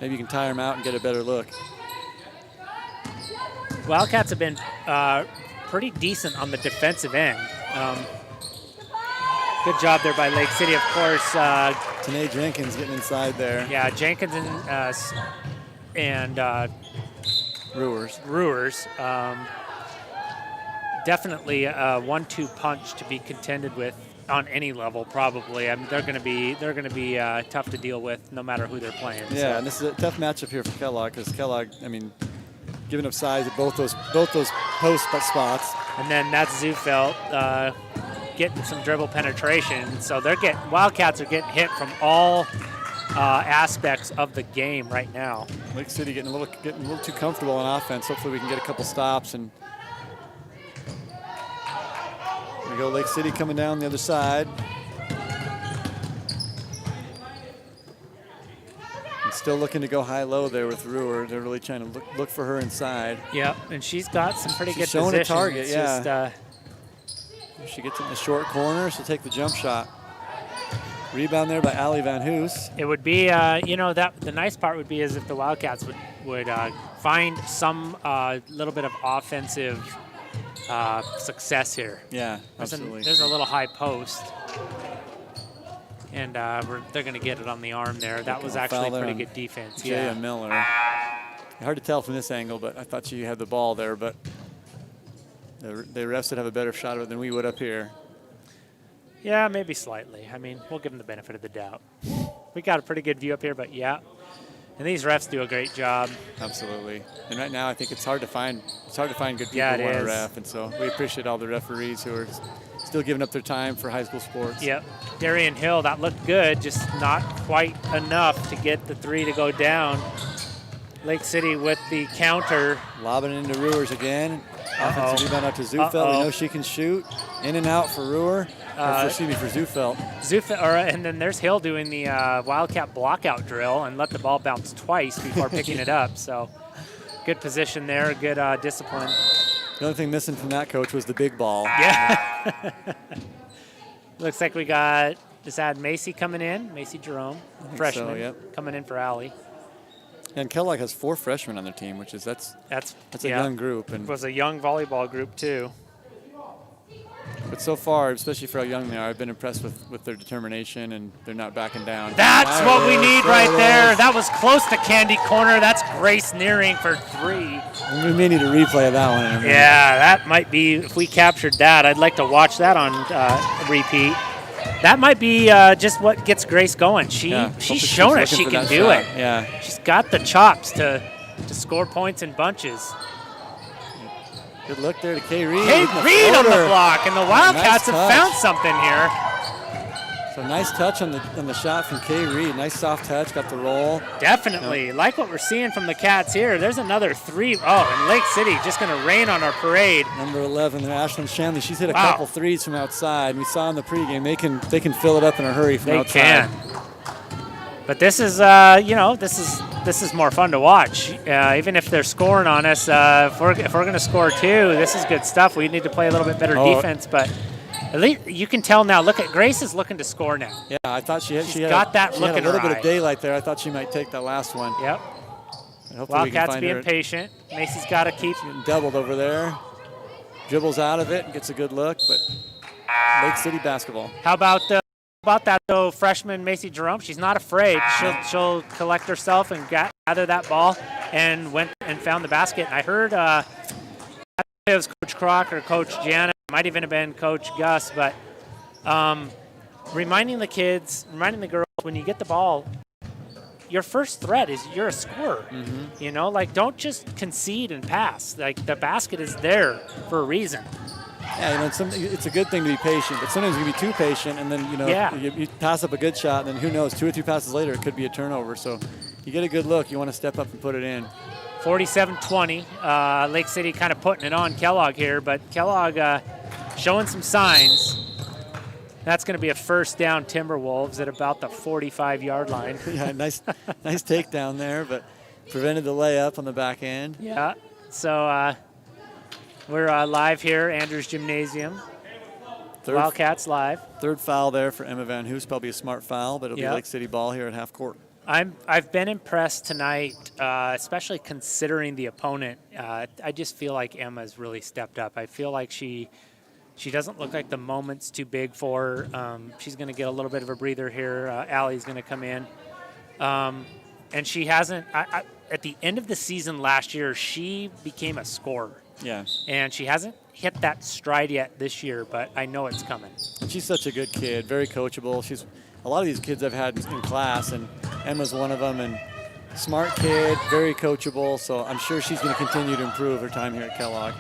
maybe you can tire them out and get a better look. Wildcats have been pretty decent on the defensive end. Good job there by Lake City, of course. Tanae Jenkins getting inside there. Yeah, Jenkins and Ruers. Definitely a 1-2 punch to be contended with on any level, probably. I mean, they're going to be tough to deal with, no matter who they're playing. Yeah, and this is a tough matchup here for Kellogg because Kellogg, I mean, giving up size at both those post spots. And then that's Zufelt getting some dribble penetration. So Wildcats are getting hit from all aspects of the game right now. Lake City getting a little too comfortable on offense. Hopefully we can get a couple stops. And there we go, Lake City coming down the other side. And still looking to go high-low there with Ruhr. They're really trying to look for her inside. Yep, and she's got some pretty good showing position. a target, it's yeah. She gets it in the short corner. She'll take the jump shot. Rebound there by Allie Van Hoos. It would be, the nice part would be is if the Wildcats would find some little bit of offensive success here. Yeah, absolutely. There's a little high post, and they're going to get it on the arm there. That was actually pretty good defense. Jaya Miller. Hard to tell from this angle, but I thought she had the ball there, but the refs would have a better shot of it than we would up here. Yeah, maybe slightly. I mean, we'll give them the benefit of the doubt. We got a pretty good view up here, but yeah. And these refs do a great job. Absolutely. And right now, I think it's hard to find good people yeah, who want to ref, and so we appreciate all the referees who are still giving up their time for high school sports. Yep. Darian Hill, that looked good, just not quite enough to get the three to go down. Lake City with the counter. Lobbing into Ruers again. Offensive rebound out to Zufeld. We know she can shoot. In and out for Ruhr. For Zufeld. And then there's Hill doing the Wildcat blockout drill and let the ball bounce twice before picking it up. So good position there, good discipline. The only thing missing from that coach was the big ball. Yeah. Looks like we got, is that Macy coming in? Macy Jerome, freshman, so, yep. coming in for Allie. And Kellogg has 4 freshmen on their team, which is that's a young group. And it was a young volleyball group too. But so far, especially for how young they are, I've been impressed with their determination, and they're not backing down. That's what we need right there. That was close to candy corner. That's Grace Nearing for 3. We may need a replay of that one. In a minute. Yeah, that might be, if we captured that, I'd like to watch that on repeat. That might be just what gets Grace going. She's shown us she can do it. Yeah. She's got the chops to score points in bunches. Good look there to Kay Reed. Kay Reed on the block, and the Wildcats have found something here. So nice touch on the shot from Kay Reed. Nice soft touch, got the roll. Definitely. Like what we're seeing from the Cats here. There's another 3. Oh, and Lake City just going to rain on our parade. Number 11 there, Ashlyn Shanley. She's hit a couple threes from outside. We saw in the pregame they can fill it up in a hurry from outside. They can. But this is, this is more fun to watch. Even if they're scoring on us, if we're going to score 2, this is good stuff. We need to play a little bit better defense, but at least you can tell now. Look at Grace is looking to score now. Yeah, I thought she had a little bit of daylight there. I thought she might take that last one. Yep. Wildcats being patient. Macy's got to keep getting doubled over there. Dribbles out of it and gets a good look, but Lake City basketball. How about that though, freshman Macy Jerome? She's not afraid. She'll collect herself and gather that ball, and went and found the basket. And I heard it was Coach Crock or Coach Janet. Might even have been Coach Gus, but reminding the girls, when you get the ball, your first threat is you're a scorer. Mm-hmm. Don't just concede and pass. The basket is there for a reason. Yeah, it's a good thing to be patient, but sometimes you can be too patient, and then you pass up a good shot, and then who knows, 2 or 3 passes later it could be a turnover. So you get a good look, you want to step up and put it in. 47-20, Lake City kind of putting it on Kellogg here, but Kellogg showing some signs. That's going to be a first down Timberwolves at about the 45-yard line. Yeah, nice takedown there, but prevented the layup on the back end. Yeah, so we're live here, Andrews Gymnasium. Wildcats live. Third foul there for Emma Van Hoos, probably a smart foul, but it'll be Lake City ball here at half court. I've been impressed tonight, especially considering the opponent. I just feel like Emma's really stepped up. I feel like she doesn't look like the moment's too big for her. She's going to get a little bit of a breather here. Allie's going to come in. And she hasn't, at the end of the season last year, she became a scorer. Yeah. And she hasn't hit that stride yet this year, but I know it's coming. She's such a good kid, very coachable. She's a lot of these kids I've had in class, and Emma's one of them. And smart kid, very coachable. So I'm sure she's going to continue to improve her time here at Kellogg.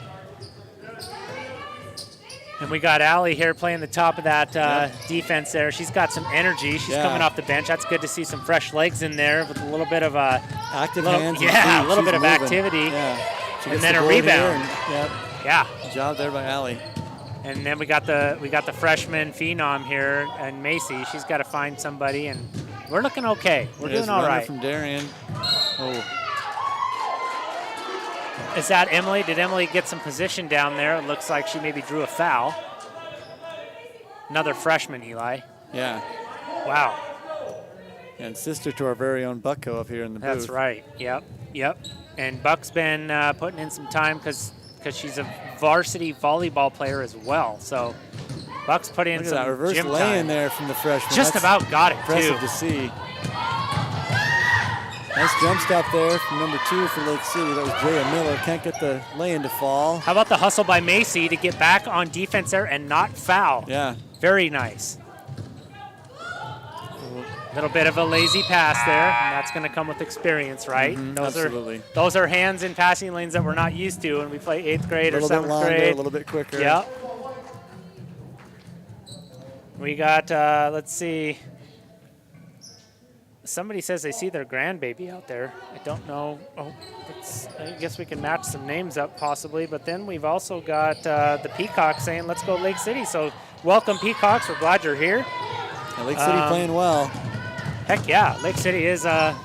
And we got Allie here playing the top of that defense there. She's got some energy. She's coming off the bench. That's good to see some fresh legs in there with a little bit of active hands. Yeah, a little bit of activity. Yeah. And then a rebound. Yeah. Good job there by Allie. And then we got the freshman phenom here, and Macy. She's got to find somebody, and we're looking okay. We're doing all right. From Darien. Oh. Is that Emily? Did Emily get some position down there? It looks like she maybe drew a foul. Another freshman, Eli. Yeah. Wow. And sister to our very own Bucko up here in the booth. That's right. Yep. And Buck's been putting in some time because she's a varsity volleyball player as well. So Buck's put in some reverse gym lay time. In there from the freshman. Just about got it, impressive to see. Nice jump stop there from number 2 for Lake City. That was Jaya Miller. Can't get the lay-in to fall. How about the hustle by Macy to get back on defense there and not foul? Yeah. Very nice. A little bit of a lazy pass there, and that's going to come with experience, right? Mm-hmm, absolutely. Those are hands in passing lanes that we're not used to when we play 8th grade or 7th grade. A little bit quicker. Yep. We got, let's see, somebody says they see their grandbaby out there. I don't know. Oh, I guess we can match some names up possibly. But then we've also got the Peacocks saying, let's go Lake City. So welcome, Peacocks. We're glad you're here. Yeah, Lake City playing well. Heck yeah. Lake City is a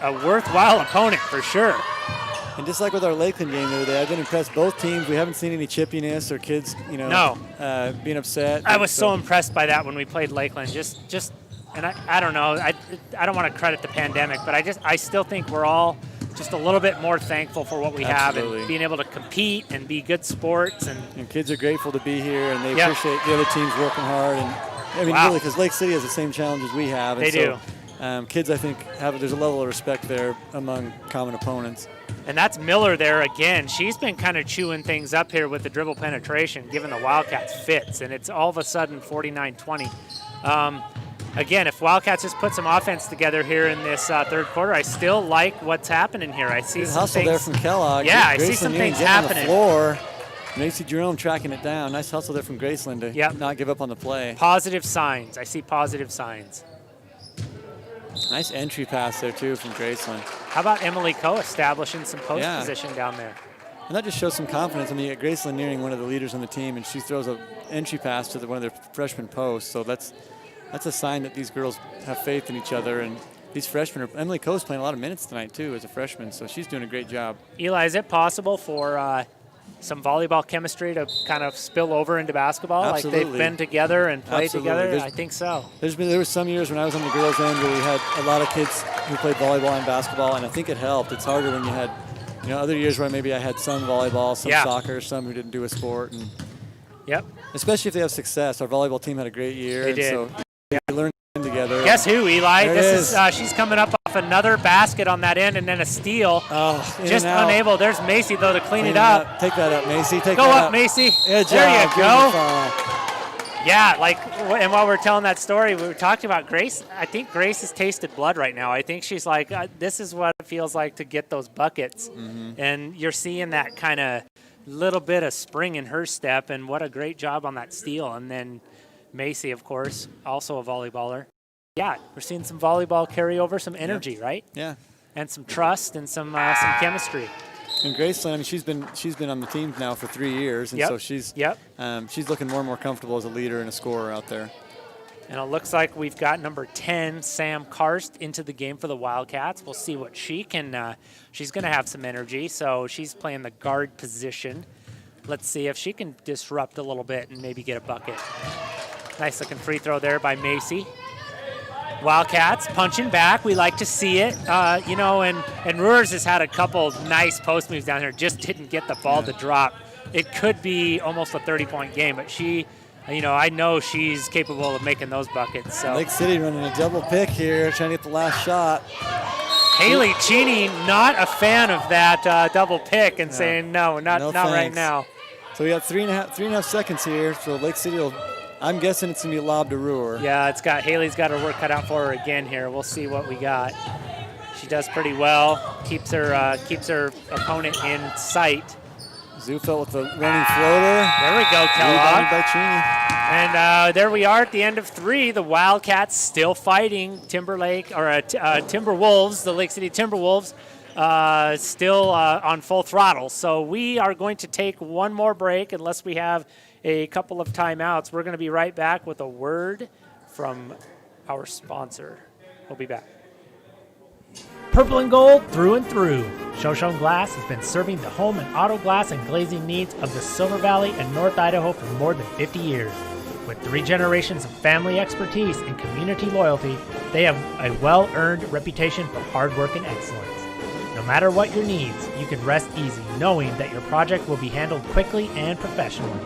worthwhile opponent for sure. And just like with our Lakeland game the other day, I've been impressed. Both teams, we haven't seen any chippiness or kids, being upset. I was so impressed by that when we played Lakeland. And I don't know. I don't want to credit the pandemic, but I still think we're all just a little bit more thankful for what we have and being able to compete and be good sports. And kids are grateful to be here, and they appreciate the other teams working hard. And I mean, really, because Lake City has the same challenges we have. And they do. Kids, I think, there's a level of respect there among common opponents. And that's Miller there again. She's been kind of chewing things up here with the dribble penetration, giving the Wildcats fits, and it's all of a sudden 49-20. Again, if Wildcats just put some offense together here in this third quarter, I still like what's happening here. I see some hustle things there from Kellogg. Yeah, I see some things happening. On the floor. Macy Jerome tracking it down. Nice hustle there from Graceland to not give up on the play. Positive signs. I see positive signs. Nice entry pass there, too, from Graceland. How about Emily Coe establishing some post position down there? And that just shows some confidence. I mean, you get Graceland nearing one of the leaders on the team, and she throws an entry pass to one of their freshman posts. So that's a sign that these girls have faith in each other. And these freshmen, Emily Coe's playing a lot of minutes tonight, too, as a freshman. So she's doing a great job. Eli, is it possible for some volleyball chemistry to kind of spill over into basketball? Absolutely. Like they've been together and played together? I think so. There were some years when I was on the girls' end where we had a lot of kids who played volleyball and basketball, and I think it helped. It's harder when you had, other years where maybe I had some volleyball, some soccer, some who didn't do a sport. And especially if they have success. Our volleyball team had a great year. They did. So we learned together. Guess who, Eli? This is she's coming up off another basket on that end and then a steal. Just unable. There's Macy, though, to clean it up. Take that up, Macy. Go up, Macy. Good job. There you go. Yeah, and while we're telling that story, we were talking about Grace. I think Grace has tasted blood right now. I think she's like, this is what it feels like to get those buckets. Mm-hmm. And you're seeing that kind of little bit of spring in her step, and what a great job on that steal. And then Macy, of course, also a volleyballer. Yeah, we're seeing some volleyball carry over, some energy, right? Yeah. And some trust and some chemistry. And Graceland, I mean, she's been on the team now for 3 years, and so she's looking more and more comfortable as a leader and a scorer out there. And it looks like we've got number 10, Sam Karst, into the game for the Wildcats. We'll see what she can. She's going to have some energy, so she's playing the guard position. Let's see if she can disrupt a little bit and maybe get a bucket. Nice looking free throw there by Macy. Wildcats punching back. We like to see it, and Ruers has had a couple nice post moves down here. Just didn't get the ball to drop. It could be almost a 30-point game, but she, I know she's capable of making those buckets. So Lake City running a double pick here, trying to get the last shot. Haley Cheney not a fan of that double pick and saying not right now. So we got three and a half seconds here. So Lake City will. I'm guessing it's going to be lobbed to Ruhr. Yeah, Haley's got her work cut out for her again here. We'll see what we got. She does pretty well. Keeps her opponent in sight. Zufelt with the running floater. There we go, Kellogg. By Cheney. And there we are at the end of 3. The Wildcats still fighting Timberwolves, the Lake City Timberwolves, still on full throttle. So we are going to take one more break unless we have a couple of timeouts. We're going to be right back with a word from our sponsor. We'll be back. Purple and gold through and through. Shoshone Glass has been serving the home and auto glass and glazing needs of the Silver Valley and North Idaho for more than 50 years. With 3 generations of family expertise and community loyalty, they have a well-earned reputation for hard work and excellence. No matter what your needs, you can rest easy knowing that your project will be handled quickly and professionally.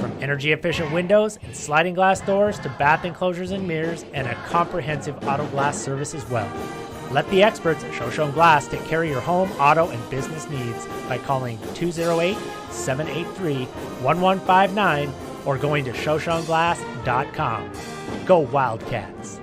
From energy-efficient windows and sliding glass doors to bath enclosures and mirrors and a comprehensive auto glass service as well. Let the experts at Shoshone Glass take care of your home, auto, and business needs by calling 208-783-1159 or going to shoshoneglass.com. Go Wildcats!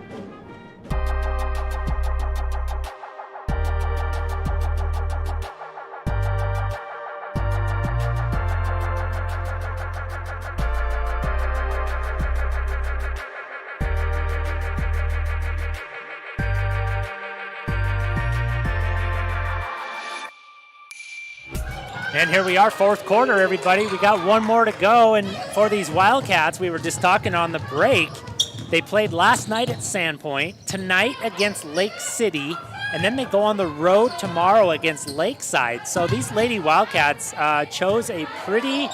And here we are, fourth quarter, everybody. We got one more to go. And for these Wildcats, we were just talking on the break, they played last night at Sandpoint, tonight against Lake City, and then they go on the road tomorrow against Lakeside. So these Lady Wildcats chose a pretty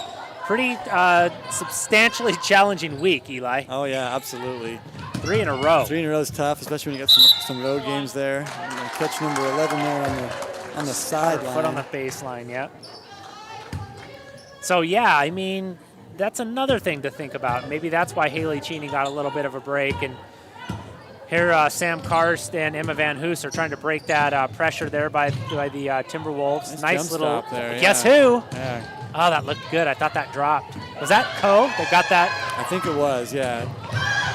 substantially challenging week, Eli. Oh, yeah, absolutely. 3 in a row. 3 in a row is tough, especially when you got some road games there. Catch number 11 there on the sideline. Foot on the baseline, yep. So, yeah, I mean, that's another thing to think about. Maybe that's why Haley Cheney got a little bit of a break. And here Sam Karst and Emma Van Hoos are trying to break that pressure there by the Timberwolves. Nice little there, guess who? Yeah. Oh, that looked good. I thought that dropped. Was that Coe that got that? I think it was, yeah.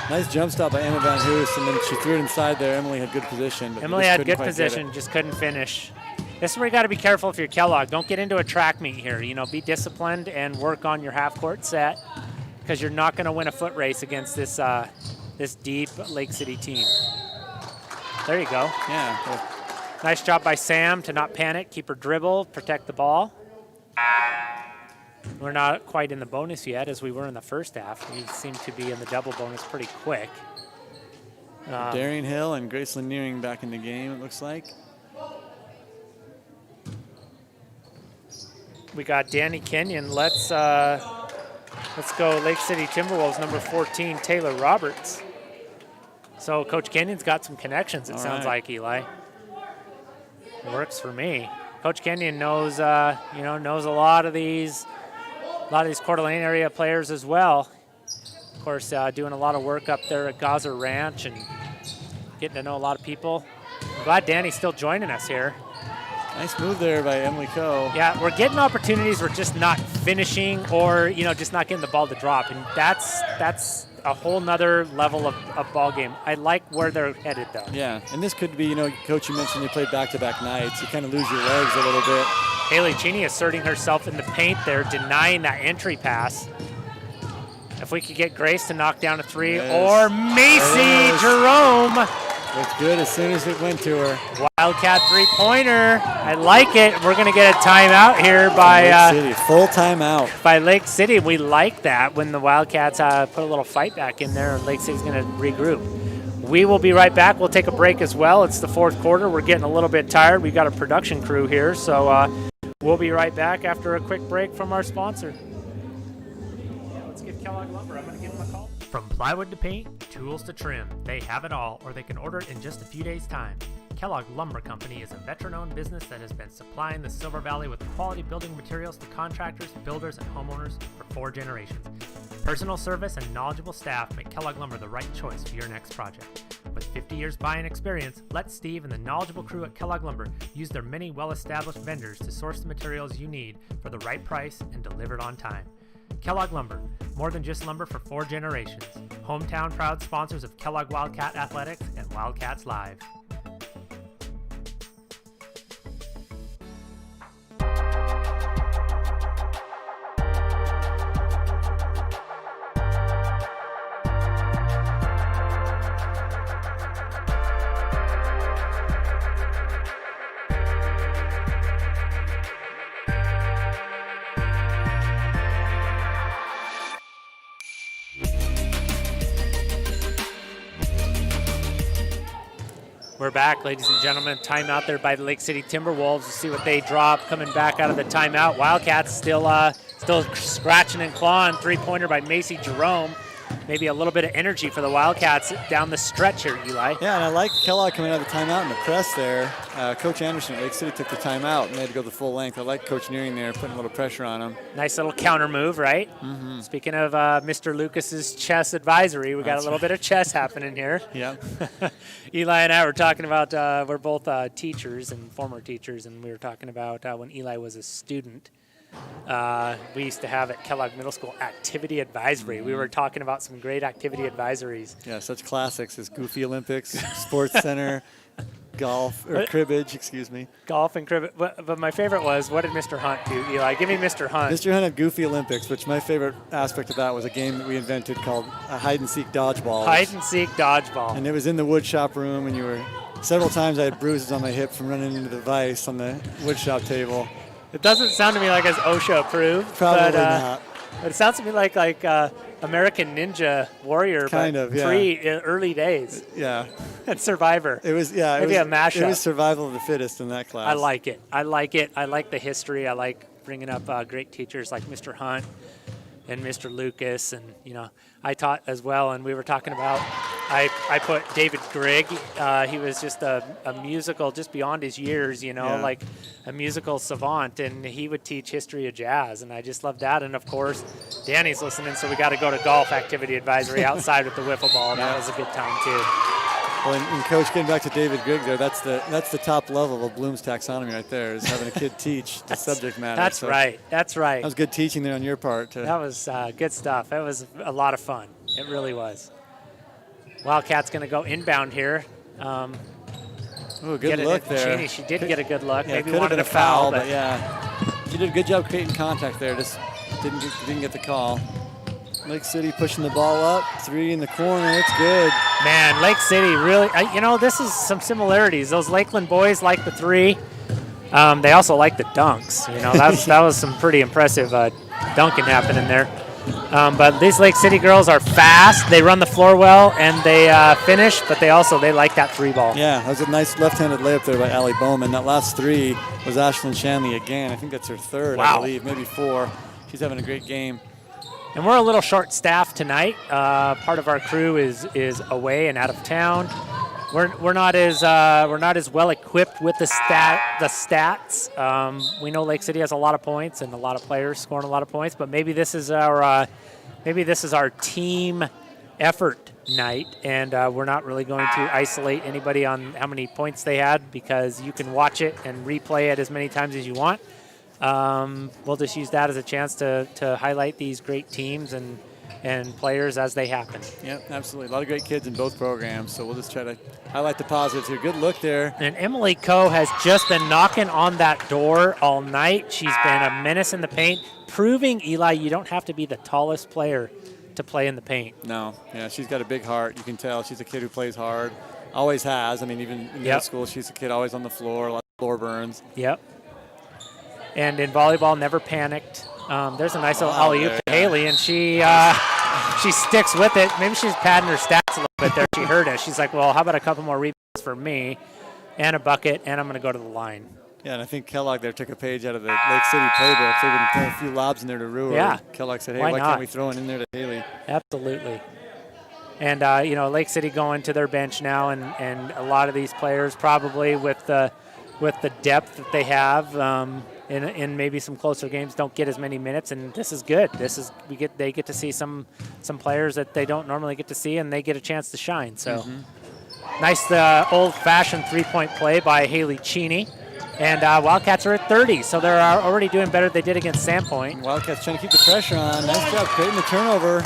Nice jump stop by Emma Van Hoos, and then she threw it inside there. Emily had good position. But Emily had good position, just couldn't finish. This is where you got to be careful if you're Kellogg. Don't get into a track meet here. You know, be disciplined and work on your half-court set, because you're not going to win a foot race against this this deep Lake City team. There you go. Yeah. Nice job by Sam to not panic, keep her dribble, protect the ball. We're not quite in the bonus yet, as we were in the first half. We seem to be in the double bonus pretty quick. Darian Hill and Graceland Nearing back in the game, it looks like. We got Danny Kenyon. Let's go Lake City Timberwolves, number 14, Taylor Roberts. So Coach Kenyon's got some connections, it sounds like, Eli. Works for me. Coach Kenyon knows, knows a lot of these Coeur d'Alene area players as well. Of course, doing a lot of work up there at Gaza Ranch and getting to know a lot of people. I'm glad Danny's still joining us here. Nice move there by Emily Coe. Yeah, we're getting opportunities. We're just not finishing, or just not getting the ball to drop, and that's a whole nother level of ball game. I like where they're headed, though. Yeah, and this could be, Coach, you mentioned they played back-to-back nights. You kind of lose your legs a little bit. Haley Cheney asserting herself in the paint there, denying that entry pass. If we could get Grace to knock down a three, or Macy Jerome. Looked good as soon as it went to her. Wildcat three-pointer. I like it. We're going to get a timeout here by Lake City. Full timeout by Lake City. We like that when the Wildcats put a little fight back in there, and Lake City's going to regroup. We will be right back. We'll take a break as well. It's the fourth quarter. We're getting a little bit tired. We've got a production crew here, so we'll be right back after a quick break from our sponsor. Let's give Kellogg Lumber. I'm going to give them a call. From plywood to paint, tools to trim, they have it all, or they can order it in just a few days' time. Kellogg Lumber Company is a veteran-owned business that has been supplying the Silver Valley with quality building materials to contractors, builders, and homeowners for 4 generations. Personal service and knowledgeable staff make Kellogg Lumber the right choice for your next project. With 50 years buying experience, let Steve and the knowledgeable crew at Kellogg Lumber use their many well-established vendors to source the materials you need for the right price and delivered on time. Kellogg Lumber, more than just lumber for 4 generations. Hometown proud sponsors of Kellogg Wildcat Athletics and Wildcats Live. We're back, ladies and gentlemen. Timeout there by the Lake City Timberwolves. We'll see what they drop coming back out of the timeout. Wildcats still scratching and clawing. Three-pointer by Macy Jerome. Maybe a little bit of energy for the Wildcats down the stretch here, Eli. Yeah, and I like Kellogg coming out of the timeout in the press there. Coach Anderson at Lake City took the timeout and they had to go the full length. I like Coach Nearing there, putting a little pressure on him. Nice little counter move, right? Mm-hmm. Speaking of Mr. Lucas's chess advisory, we got a little bit of chess happening here. Yeah. Eli and I were talking about, we're both teachers and former teachers, and we were talking about when Eli was a student. We used to have at Kellogg Middle School activity advisory. We were talking about some great activity advisories. Yeah, such classics as Goofy Olympics, Sports Center, golf, or cribbage, excuse me. Golf and cribbage. But my favorite was, what did Mr. Hunt do, Eli? Give me Mr. Hunt. Mr. Hunt had Goofy Olympics, which my favorite aspect of that was a game that we invented called hide-and-seek dodgeball. Hide-and-seek dodgeball. And it was in the wood shop room, and several times I had bruises on my hip from running into the vise on the wood shop table. It doesn't sound to me like it's OSHA approved. Probably not. But it sounds to me like American Ninja Warrior, kind of, yeah. Early days. Yeah. And Survivor. It was, yeah. Maybe a mashup. It was survival of the fittest in that class. I like it. I like the history. I like bringing up great teachers like Mr. Hunt and Mr. Lucas, and I taught as well. And we were talking about I put David Grigg. He was just a musical, just beyond his years, like a musical savant, and he would teach history of jazz, and I just loved that. And of course, Danny's listening, so we got to go to golf activity advisory outside with the wiffle ball. That was a good time too. Well, and Coach, getting back to David Grigg there, that's the top level of Bloom's taxonomy right there, is having a kid teach the subject matter. That's right. That's right. That was good teaching there on your part. That was good stuff. It was a lot of fun. It really was. Wildcats going to go inbound here. Ooh, good look there. She did get a good look. Yeah, maybe could have wanted been a foul, but yeah. She did a good job creating contact there. Just didn't get the call. Lake City pushing the ball up. 3 in the corner. It's good. Man, Lake City really, this is some similarities. Those Lakeland boys like the 3. They also like the dunks. That was some pretty impressive dunking happening there. But these Lake City girls are fast. They run the floor well, and they finish, but they like that 3 ball. Yeah, that was a nice left-handed layup there by Allie Bowman. That last 3 was Ashlyn Shanley again. I think that's her 3rd, wow. I believe, maybe 4. She's having a great game. And we're a little short-staffed tonight. Part of our crew is away and out of town. We're not as well equipped with the stats. We know Lake City has a lot of points and a lot of players scoring a lot of points, but maybe this is our team effort night, and we're not really going to isolate anybody on how many points they had, because you can watch it and replay it as many times as you want. We'll just use that as a chance to highlight these great teams and players as they happen. Yep, absolutely. A lot of great kids in both programs, so we'll just try to highlight the positives here. Good look there. And Emily Coe has just been knocking on that door all night. She's been a menace in the paint, proving, Eli, you don't have to be the tallest player to play in the paint. No, yeah, she's got a big heart. You can tell she's a kid who plays hard, always has. I mean, even in middle school, she's a kid always on the floor, a lot of floor burns. Yep. And in volleyball, never panicked. There's a nice little alley-oop to Haley, and she sticks with it. Maybe she's padding her stats a little bit there. She heard it. She's like, well, how about a couple more rebounds for me and a bucket, and I'm going to go to the line. Yeah, and I think Kellogg there took a page out of the Lake City playbook. They've been throwing a few lobs in there to Rue. Yeah. Kellogg said, hey, why can't we throw it in there to Haley? Absolutely. And, Lake City going to their bench now, and a lot of these players probably with the depth that they have in maybe some closer games don't get as many minutes, and this is good. They get to see some players that they don't normally get to see, and they get a chance to shine. So nice old-fashioned three-point play by Haley Cheney. And Wildcats are at 30, so they're already doing better than they did against Sandpoint. Wildcats trying to keep the pressure on. Nice job creating the turnover.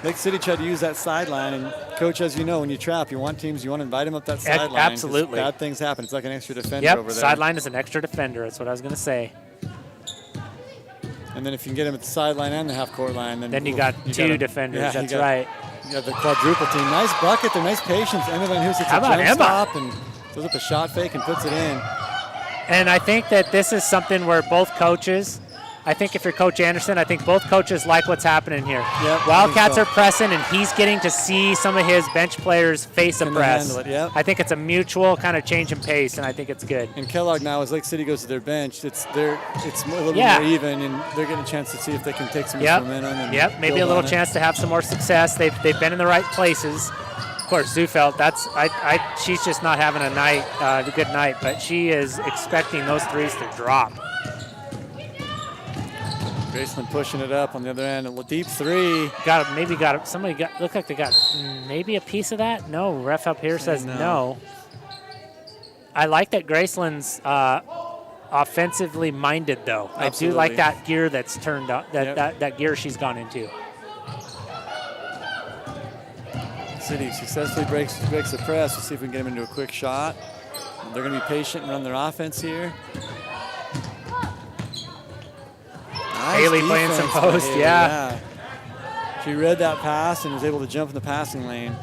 Lake City tried to use that sideline, and Coach, as you know, when you trap, you want to invite them up that sideline. Absolutely. Bad things happen. It's like an extra defender over there. Sideline is an extra defender. That's what I was going to say. And then if you can get them at the sideline and the half-court line, then you got two defenders. Yeah, that's right. You got the quadruple team. Nice bucket there. Nice patience. Emma Van Hoos hits a jump stop and goes up a shot fake and puts it in. And I think that this is something where both coaches, I think if you're Coach Anderson, I think both coaches like what's happening here. Yep, Wildcats are pressing, and he's getting to see some of his bench players face a press. Yep. I think it's a mutual kind of change in pace, and I think it's good. And Kellogg now, as Lake City goes to their bench, it's a little more even, and they're getting a chance to see if they can take some momentum. And maybe a little chance to have some more success. They've been in the right places. Of course, Zufeld, she's just not having a good night, but she is expecting those threes to drop. Graceland pushing it up on the other end. A deep three. Looked like they got maybe a piece of that. No, ref up here says no. I like that Graceland's offensively minded, though. Absolutely. I do like that gear that's turned up, that gear she's gone into. City successfully breaks the press. We'll see if we can get them into a quick shot. They're going to be patient and run their offense here. Nice Haley playing some post, yeah. She read that pass and was able to jump in the passing lane.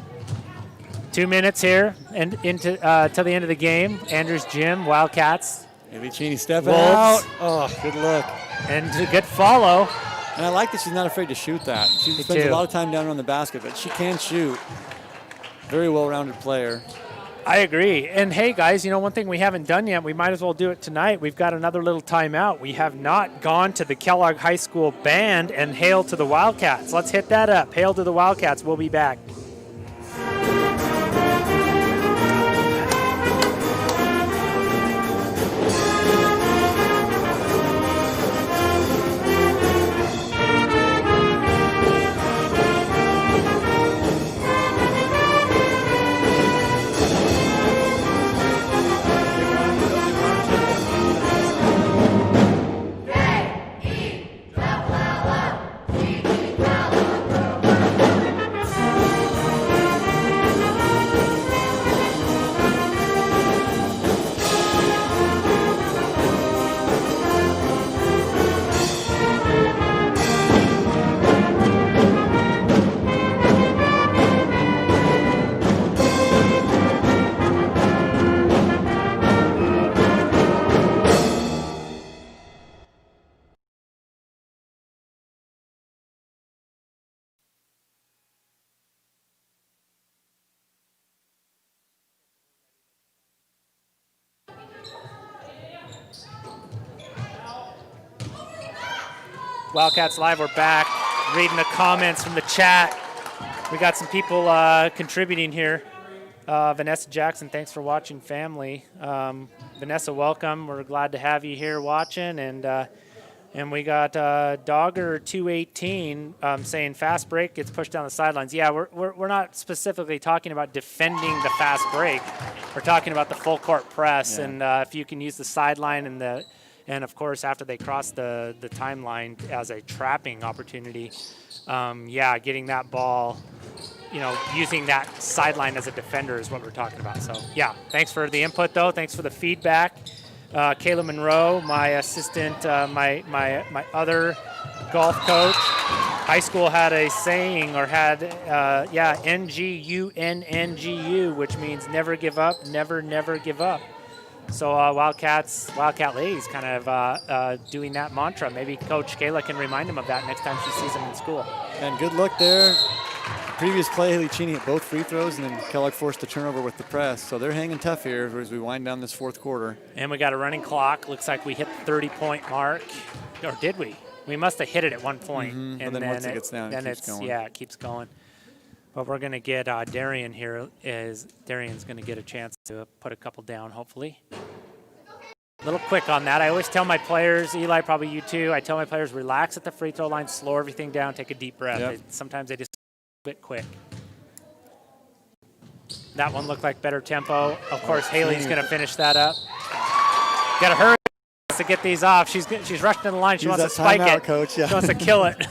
2 minutes here and into to the end of the game. Andrews Gym, Wildcats Haley Cheney stepping Wolves. out. Oh, good look. And a good follow. And I like that she's not afraid to shoot that. She Me spends too. a lot of time down around the basket, but she can shoot. Very well-rounded player. I agree. And hey, guys, you know, one thing we haven't done yet, we might as well do it tonight. We've got another little timeout. We have not gone to the Kellogg High School band and hail to the Wildcats. Let's hit that up. Hail to the Wildcats. We'll be back. Wildcats Live, we're back. Reading the comments from the chat. We got some people contributing here. Vanessa Jackson, thanks for watching, family. Vanessa, welcome. We're glad to have you here watching. And we got Dogger 218 saying fast break gets pushed down the sidelines. Yeah, we're not specifically talking about defending the fast break. We're talking about the full court press, and if you can use the sideline and of course after they cross the timeline as a trapping opportunity, getting that ball, you know, using that sideline as a defender is what we're talking about. So yeah, thanks for the input though. Thanks for the feedback. Kayla Monroe, my assistant, my other golf coach. High school had a saying, or had, NGUNNGU, which means never give up, never give up. So Wildcat ladies kind of doing that mantra. Maybe Coach Kayla can remind them of that next time she sees them in school. And good look there. Previous play, Haley Cheney hit both free throws, and then Kellogg forced the turnover with the press. So they're hanging tough here as we wind down this fourth quarter. And we got a running clock. Looks like we hit the 30-point mark. Or did we? We must have hit it at one point. And then once it gets down, it keeps going. Yeah, it keeps going. But we're going to get Darian here. Darian's going to get a chance to put a couple down, hopefully. A little quick on that. I always tell my players, Eli, probably you too, I tell my players, relax at the free throw line, slow everything down, take a deep breath. Yep. Sometimes they just bit quick. That one looked like better tempo. Of course, Haley's going to finish that up. Got to hurry to get these off. She's rushing to the line. She wants to spike it. Coach. Yeah. She wants to kill it.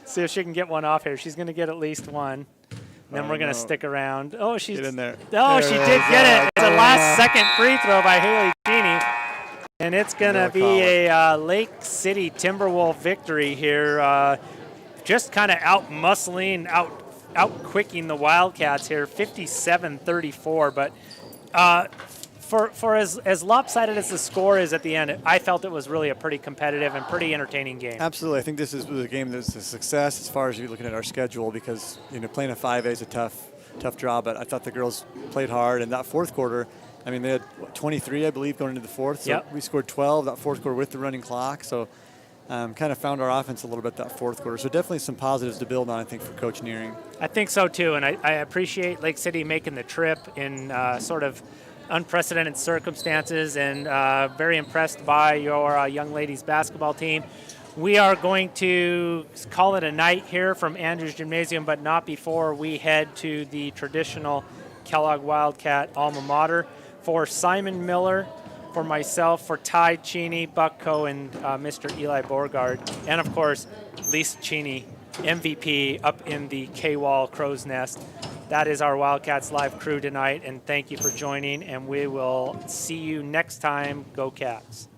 See if she can get one off here. She's going to get at least one. Then we're going to stick around. Oh, she's get in there. Oh, she did get it. It's a last-second free throw by Haley Cheney. And it's going to be a Lake City Timberwolves victory here. Just kind of out-muscling, out-quicking the Wildcats here, 57-34. But for as lopsided as the score is at the end, I felt it was really a pretty competitive and pretty entertaining game. Absolutely. I think this is a game that's a success as far as you're looking at our schedule, because playing a 5A is a tough draw, but I thought the girls played hard. And that fourth quarter, I mean, they had 23, I believe, going into the fourth. So we scored 12 that fourth quarter with the running clock. So kind of found our offense a little bit that fourth quarter. So definitely some positives to build on, I think, for Coach Nearing. I think so, too. And I appreciate Lake City making the trip in sort of unprecedented circumstances, and very impressed by your young ladies basketball team. We are going to call it a night here from Andrews Gymnasium, but not before we head to the traditional Kellogg Wildcat alma mater. For Simon Miller, for myself, for Ty Cheney, Buck Coe, and Mr. Eli Borgard, and of course, Lisa Cheney, MVP up in the K-Wall Crow's Nest. That is our Wildcats Live crew tonight, and thank you for joining, and we will see you next time. Go Cats.